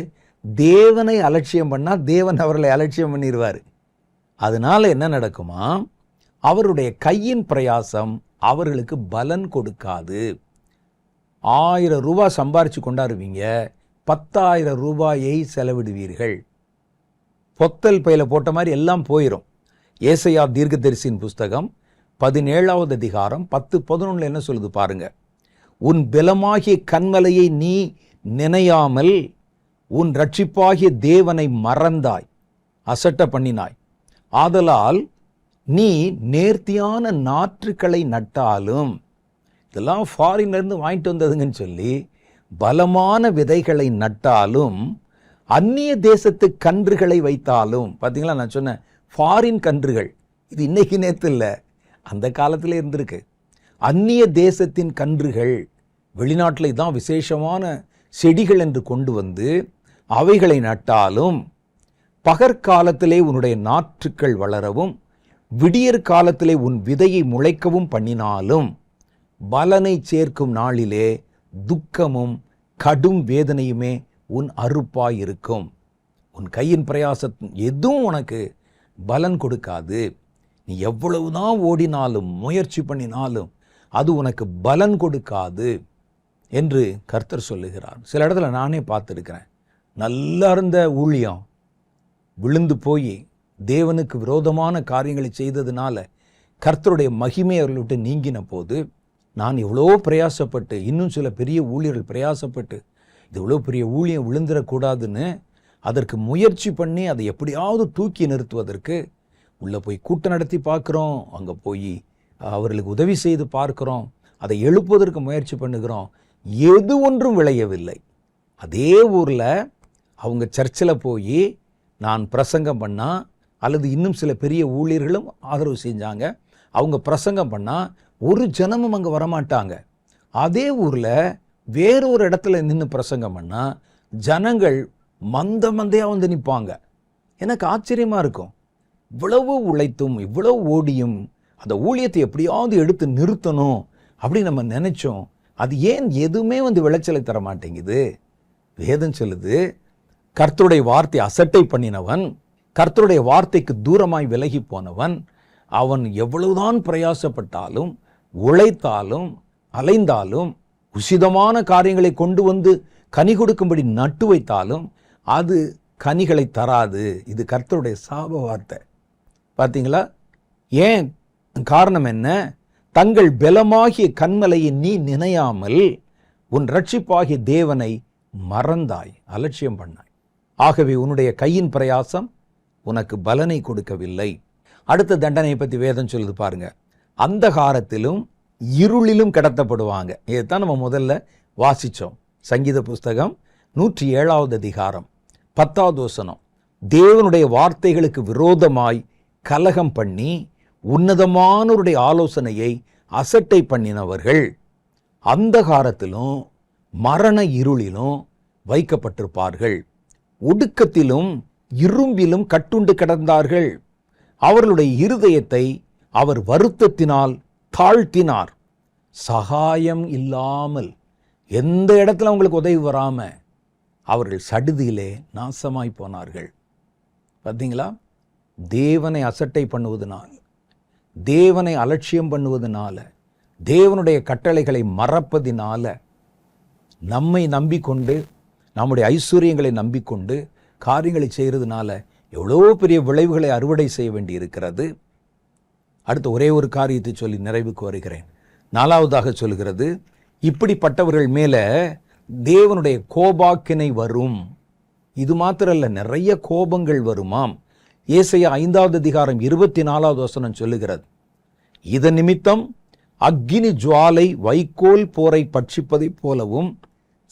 தேவனை அலட்சியம் பண்ணா தேவன் அவர்களை அலட்சியம் பண்ணிடுவார். அதனால என்ன நடக்குமா, அவருடைய கையின் பிரயாசம் அவர்களுக்கு பலன் கொடுக்காது. 1000 ரூபாய் சம்பாரிச்சு கொண்டாடுவீங்க, 10,000 ரூபாயை செலவிடுவீர்கள். பொத்தல் பையில போட்ட மாதிரி எல்லாம் போயிடும். ஏசாயா தீர்க்கதரிசியின் புஸ்தகம் 17 அதிகாரம் 10-11 என்ன சொல்லுது பாருங்க, உன் பலமாகிய கன்மலையை நீ நினையாமல் உன் ரட்சிப்பாகிய தேவனை மறந்தாய், அசட்ட பண்ணினாய். ஆதலால் நீ நேர்த்தியான நாற்றுக்களை நட்டாலும், இதெல்லாம் ஃபாரின்லேருந்து வாங்கிட்டு வந்ததுங்கன்னு சொல்லி பலமான விதைகளை நட்டாலும், அந்நிய தேசத்து கன்றுகளை வைத்தாலும். பார்த்தீங்களா, நான் சொன்னேன் ஃபாரின் கன்றுகள், இது இன்னைக்கு நேற்று இல்லை, அந்த காலத்தில் இருந்திருக்கு. அந்நிய தேசத்தின் கன்றுகள், வெளிநாட்டில் தான் விசேஷமான செடிகள் என்று கொண்டு வந்து அவைகளை நட்டாலும், பகற்காலத்திலே உன்னுடைய நாற்றுக்கள் வளரவும் விடியற் காலத்திலே உன் விதையை முளைக்கவும் பண்ணினாலும், பலனை சேர்க்கும் நாளிலே துக்கமும் கடும் வேதனையுமே உன் அறுப்பாயிருக்கும். உன் கையின் பிரயாசம் எதுவும் உனக்கு பலன் கொடுக்காது. நீ எவ்வளவுதான் ஓடினாலும் முயற்சி பண்ணினாலும் அது உனக்கு பலன் கொடுக்காது என்று கர்த்தர் சொல்லுகிறார். சில இடத்துல நானே பார்த்துருக்கிறேன், நல்லா இருந்த ஊழியம் விழுந்து போய் தேவனுக்கு விரோதமான காரியங்களை செய்ததுனால கர்த்தருடைய மகிமை அவர்களை விட்டு நீங்கின போது, நான் எவ்வளோ பிரயாசப்பட்டு, இன்னும் சில பெரிய ஊழியர்கள் பிரயாசப்பட்டு இது இவ்வளோ பெரிய ஊழியம் விழுந்துடக்கூடாதுன்னு அதற்கு முயற்சி பண்ணி அதை எப்படியாவது தூக்கி நிறுத்துவதற்கு உள்ளே போய் கூட்டம் நடத்தி பார்க்குறோம், அங்கே போய் அவர்களுக்கு உதவி செய்து பார்க்குறோம், அதை எழுப்புவதற்கு முயற்சி பண்ணுகிறோம், எது ஒன்றும் விளையவில்லை. அதே ஊரில் அவங்க சர்ச்சில் போய் நான் பிரசங்கம் பண்ணால், அல்லது இன்னும் சில பெரிய ஊழியர்களும் ஆதரவு செஞ்சாங்க, அவங்க பிரசங்கம் பண்ணால் ஒரு ஜனமும் அங்கே வரமாட்டாங்க. அதே ஊரில் வேறொரு இடத்துல நின்று பிரசங்கம் பண்ணால் ஜனங்கள் மந்தையாக வந்து நிற்பாங்க. எனக்கு ஆச்சரியமாக இருக்கும், இவ்வளவு உழைத்தும் இவ்வளவு ஓடியும் அந்த ஊழியத்தை எப்படியாவது எடுத்து நிறுத்தணும் அப்படின்னு நம்ம நினைச்சோம். அது ஏன் எதுவுமே விளைச்சலை தர மாட்டேங்குது? வேதம் சொல்லுது, கர்த்தருடைய வார்த்தை அசட்டை பண்ணினவன், கர்த்தருடைய வார்த்தைக்கு தூரமாய் விலகி போனவன், அவன் எவ்வளவுதான் பிரயாசப்பட்டாலும் உழைத்தாலும் அலைந்தாலும் உசிதமான காரியங்களை கொண்டு வந்து கனி கொடுக்கும்படி நட்டு வைத்தாலும் அது கனிகளை தராது. இது கர்த்தருடைய சாப வார்த்தை. பார்த்தீங்களா? ஏன் காரணம் என்ன? தங்கள் பலமாகிய கன்மலையை நீ நினையாமல் உன் ரட்சிப்பாகிய தேவனை மறந்தாய், அலட்சியம் பண்ணாய். ஆகவே உன்னுடைய கையின் பிரயாசம் உனக்கு பலனை கொடுக்கவில்லை. அடுத்த தண்டனையை பற்றி வேதம் சொல்லுது பாருங்க. அந்தகாரத்திலும் இருளிலும் கடத்தப்படுவாங்க. இதுதான் நம்ம முதல்ல வாசிச்சோம். சங்கீத புஸ்தகம் 107வது அதிகாரம் 10வது வசனம். தேவனுடைய வார்த்தைகளுக்கு விரோதமாய் கலகம் பண்ணி உன்னதமானவருடைய ஆலோசனையை அசட்டை பண்ணினவர்கள் அந்தகாரத்திலும் மரண இருளிலும் வைக்கப்பட்டிருப்பார்கள். ஒடுக்கத்திலும் இரும்பிலும் கட்டுண்டு கிடந்தார்கள். அவர்களுடைய இருதயத்தை அவர் வருத்தத்தினால் தாழ்த்தினார். சகாயம் இல்லாமல், எந்த இடத்துல அவங்களுக்கு உதவி வராம அவர்கள் சடுதியிலே நாசமாய் போனார்கள். பார்த்தீங்களா? தேவனை அசட்டை பண்ணுவதனால், தேவனை அலட்சியம் பண்ணுவதனால, தேவனுடைய கட்டளைகளை மறப்பதினால, நம்மை நம்பிக்கொண்டு நம்முடைய ஐஸ்வர்யங்களை நம்பிக்கொண்டு காரியங்களை செய்கிறதுனால எவ்வளோ பெரிய விளைவுகளை அறுவடை செய்ய வேண்டி இருக்கிறது. அடுத்து ஒரே ஒரு காரியத்தை சொல்லி நிறைவுக்கு வருகிறேன். 4வதாக சொல்கிறது, இப்படிப்பட்டவர்கள் மேல தேவனுடைய கோபாக்கினை வரும். இது மாத்திரல்ல, நிறைய கோபங்கள் வருமாம். ஏசாயா 5வது அதிகாரம் 24வது வசனம் சொல்லுகிறது, இதன் நிமித்தம் அக்கினி ஜுவாலை வைக்கோல் போரை பட்சிப்பதைப் போலவும்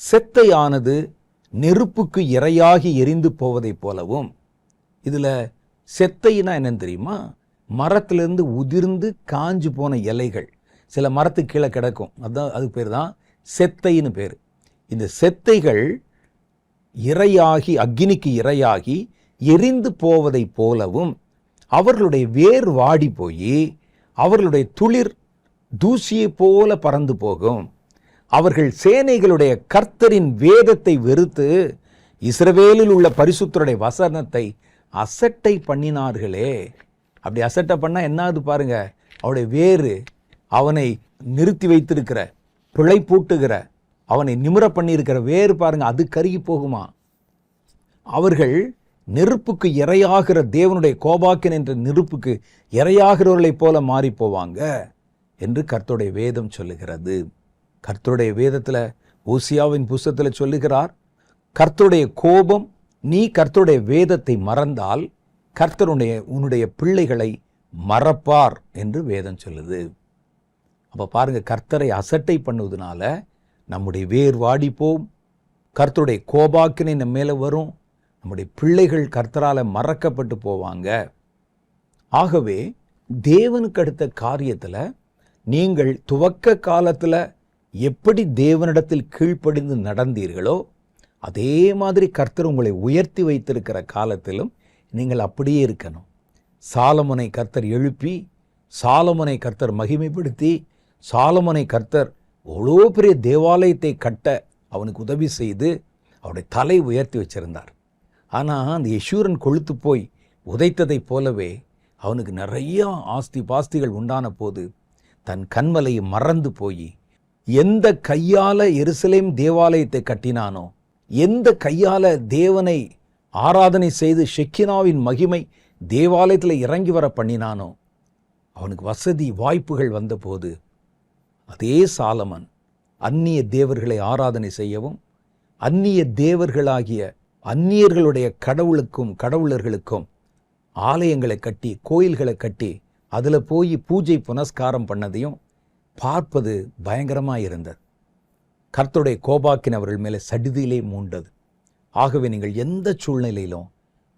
செத்தையானது நெருப்புக்கு இரையாகி எரிந்து போவதைப் போலவும். இதுல செத்தைனா என்னன்னு தெரியுமா? மரத்திலிருந்து உதிர்ந்து காஞ்சு போன இலைகள் சில மரத்துக்கு கீழே கிடக்கும். அதான் அது பேர் தான் செத்தைன்னு பேர். இந்த செத்தைகள் இரையாகி, அக்கினிக்கு இரையாகி எரிந்து போவதை போலவும், அவர்களுடைய வேர் வாடி போய் அவர்களுடைய துளிர் தூசியை போல பறந்து போகும். அவர்கள் சேனைகளுடைய கர்த்தரின் வேதத்தை வெறுத்து இஸ்ரவேலில் உள்ள பரிசுத்தருடைய வசனத்தை அசட்டை பண்ணினார்களே. அப்படி அசட்டை பண்ணா என்னாது பாருங்க. அவருடைய வேறு, அவனை நிறுத்தி வைத்திருக்கிற, பிழை பூட்டுகிற, அவனை நிமிர பண்ணியிருக்கிற வேறு பாருங்க, அது கருகி போகுமா? அவர்கள் நெருப்புக்கு இரையாகிற, தேவனுடைய கோபாக்கின் என்ற நெருப்புக்கு இரையாகிறவர்களைப் போல மாறி போவாங்க என்று கர்த்தருடைய வேதம் சொல்லுகிறது. கர்த்தருடைய வேதத்தில் ஓசியாவின் புஸ்தகத்தில் சொல்லுகிறார், கர்த்தருடைய கோபம், நீ கர்த்தருடைய வேதத்தை மறந்தால் கர்த்தர் உன்னுடைய பிள்ளைகளை மறப்பார் என்று வேதம் சொல்லுது. அப்ப பாருங்க, கர்த்தரை அசட்டை பண்ணுவதனால நம்முடைய வேர் வாடிப்போம், கர்த்தருடைய கோபாக்கினை நம்ம மேல வரும், நம்முடைய பிள்ளைகள் கர்த்தரால மறக்கப்பட்டு போவாங்க. ஆகவே தேவனுக்கு அடுத்த காரியத்துல நீங்கள் துவக்க காலத்துல எப்படி தேவனிடத்தில் கீழ்ப்படிந்து நடந்தீர்களோ அதே மாதிரி கர்த்தர் உங்களை உயர்த்தி வைத்திருக்கிற காலத்திலும் நீங்கள் அப்படியே இருக்கணும். சாலமோனை கர்த்தர் எழுப்பி, சாலமோனை கர்த்தர் மகிமைப்படுத்தி, சாலமோனை கர்த்தர் அவ்வளோ பெரிய தேவாலயத்தை கட்ட அவனுக்கு உதவி செய்து அவருடைய தலை உயர்த்தி வச்சிருந்தார். ஆனால் அந்த யெஷூரன் கொழுத்து போய் உதைத்ததைப் போலவே அவனுக்கு நிறைய ஆஸ்தி பாஸ்திகள் உண்டான போது தன் கண்மலையை மறந்து போய், எந்த கையால எருசலேம் தேவாலயத்தை கட்டினானோ, எந்த கையால தேவனை ஆராதனை செய்து ஷெக்கினாவின் மகிமை தேவாலயத்தில் இறங்கி வர பண்ணினானோ, அவனுக்கு வசதி வாய்ப்புகள் வந்தபோது அதே சாலமன் அந்நிய தேவர்களை ஆராதனை செய்யவும், அந்நிய தேவர்களாகிய அந்நியர்களுடைய கடவுளுக்கும் கடவுளர்களுக்கும் ஆலயங்களை கட்டி, கோயில்களை கட்டி, அதில் போய் பூஜை புனஸ்காரம் பண்ணதையும் பார்ப்பது பயங்கரமாக இருந்தது. கர்த்தருடைய கோபாக்கின் அவர்கள் மேலே சடுதியிலே மூண்டது. ஆகவே நீங்கள் எந்த சூழ்நிலையிலும்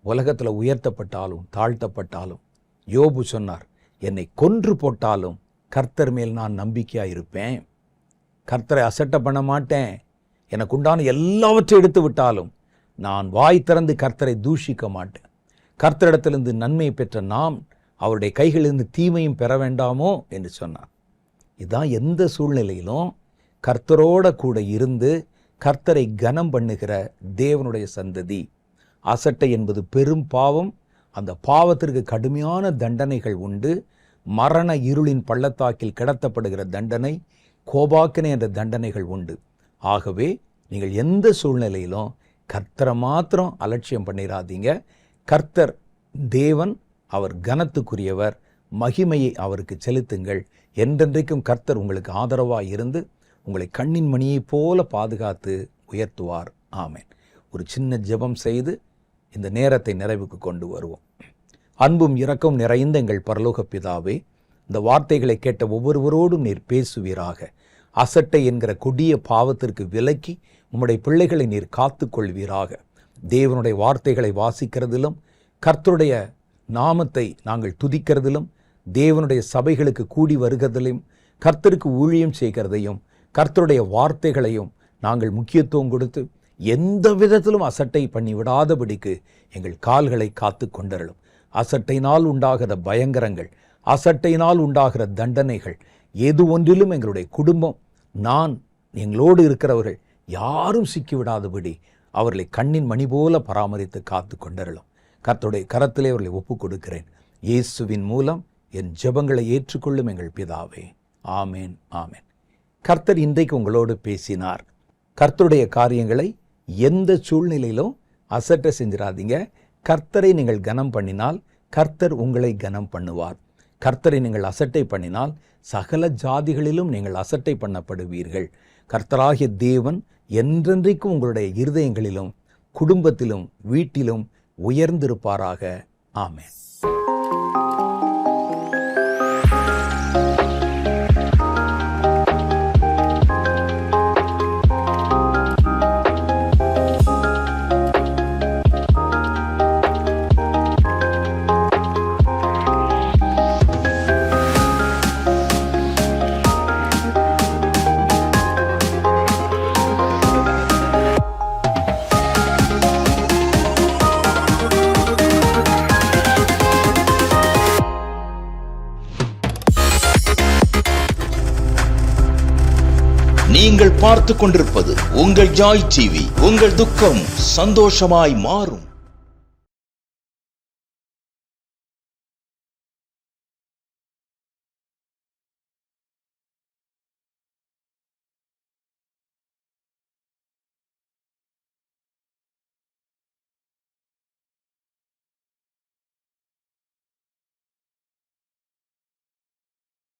உலகத்தில் உயர்த்தப்பட்டாலும் தாழ்த்தப்பட்டாலும், யோபு சொன்னார், என்னை கொன்று போட்டாலும் கர்த்தர் மேல் நான் நம்பிக்கையாக இருப்பேன், கர்த்தரை அசட்டை பண்ண மாட்டேன், எனக்கு உண்டான எல்லாவற்றையும் எடுத்து விட்டாலும் நான் வாய் திறந்து கர்த்தரை தூஷிக்க மாட்டேன். கர்த்தரிடத்திலிருந்து நன்மை பெற்ற நாம் அவருடைய கைகளிலிருந்து தீமையும் பெற வேண்டாமோ என்று சொன்னார். இதுதான் எந்த சூழ்நிலையிலும் கர்த்தரோட கூட இருந்து கர்த்தரை கனம் பண்ணுகிற தேவனுடைய சந்ததி. அசட்டை என்பது பெரும் பாவம். அந்த பாவத்திற்கு கடுமையான தண்டனைகள் உண்டு. மரண இருளின் பள்ளத்தாக்கில் கிடத்தப்படுகிற தண்டனை, கோபாக்கினை என்ற தண்டனைகள் உண்டு. ஆகவே நீங்கள் எந்த சூழ்நிலையிலும் கர்த்தரை மாத்திரம் அலட்சியம் பண்ணிடாதீங்க. கர்த்தர் தேவன், அவர் கனத்துக்குரியவர், மகிமையை அவருக்கு செலுத்துங்கள். என்றென்றைக்கும் கர்த்தர் உங்களுக்கு ஆதரவாக இருந்து உங்களை கண்ணின் மணியைப் போல பாதுகாத்து உயர்த்துவார். ஆமென். ஒரு சின்ன ஜெபம் செய்து இந்த நேரத்தை நிறைவுக்கு கொண்டு வருவோம். அன்பும் இரக்கம் நிறைந்த எங்கள் பரலோக பிதாவே, இந்த வார்த்தைகளை கேட்ட ஒவ்வொருவரோடும் நீர் பேசுவீராக. அசட்டை என்கிற கொடிய பாவத்திற்கு விலக்கி உம்முடைய பிள்ளைகளை நீர் காத்து கொள்வீராக. தேவனுடைய வார்த்தைகளை வாசிக்கிறதிலும், கர்த்தருடைய நாமத்தை நாங்கள் துதிக்கிறதிலும், தேவனுடைய சபைகளுக்கு கூடி வருகிறதிலும், கர்த்தருக்கு ஊழியம் செய்கிறதையும், கர்த்தருடைய வார்த்தைகளையும் நாங்கள் முக்கியத்துவம் கொடுத்து எந்த விதத்திலும் அசட்டை பண்ணி விடாதபடிக்கு எங்கள் கால்களை காத்து கொண்டருளும். அசட்டையினால் உண்டாகிற பயங்கரங்கள், அசட்டையினால் உண்டாகிற தண்டனைகள் எது ஒன்றிலும் எங்களுடைய குடும்பம், நான், எங்களோடு இருக்கிறவர்கள் யாரும் சிக்கிவிடாதபடி அவர்களை கண்ணின் மணி போல பராமரித்து காத்து கொண்டருளும். கர்த்தருடைய கரத்திலே அவர்களை ஒப்புக் கொடுக்கிறேன். இயேசுவின் மூலம் என் ஜெபங்களை ஏற்றுக்கொள்ளும் எங்கள் பிதாவே. ஆமேன், ஆமேன். கர்த்தர் இன்றைக்கு உங்களோடு பேசினார். கர்த்தருடைய காரியங்களை எந்த சூழ்நிலையிலும் அசட்டை செஞ்சிடாதீங்க. கர்த்தரை நீங்கள் கனம் பண்ணினால் கர்த்தர் உங்களை கனம் பண்ணுவார். கர்த்தரை நீங்கள் அசட்டை பண்ணினால் சகல ஜாதிகளிலும் நீங்கள் அசட்டை பண்ணப்படுவீர்கள். கர்த்தராகிய தேவன் என்றென்றைக்கும் உங்களுடைய இருதயங்களிலும், குடும்பத்திலும், வீட்டிலும் உயர்ந்திருப்பாராக. ஆமென். நீங்கள் பார்த்துக் கொண்டிருப்பது உங்கள் ஜாய் டிவி. உங்கள் துக்கம் சந்தோஷமாய் மாறும்.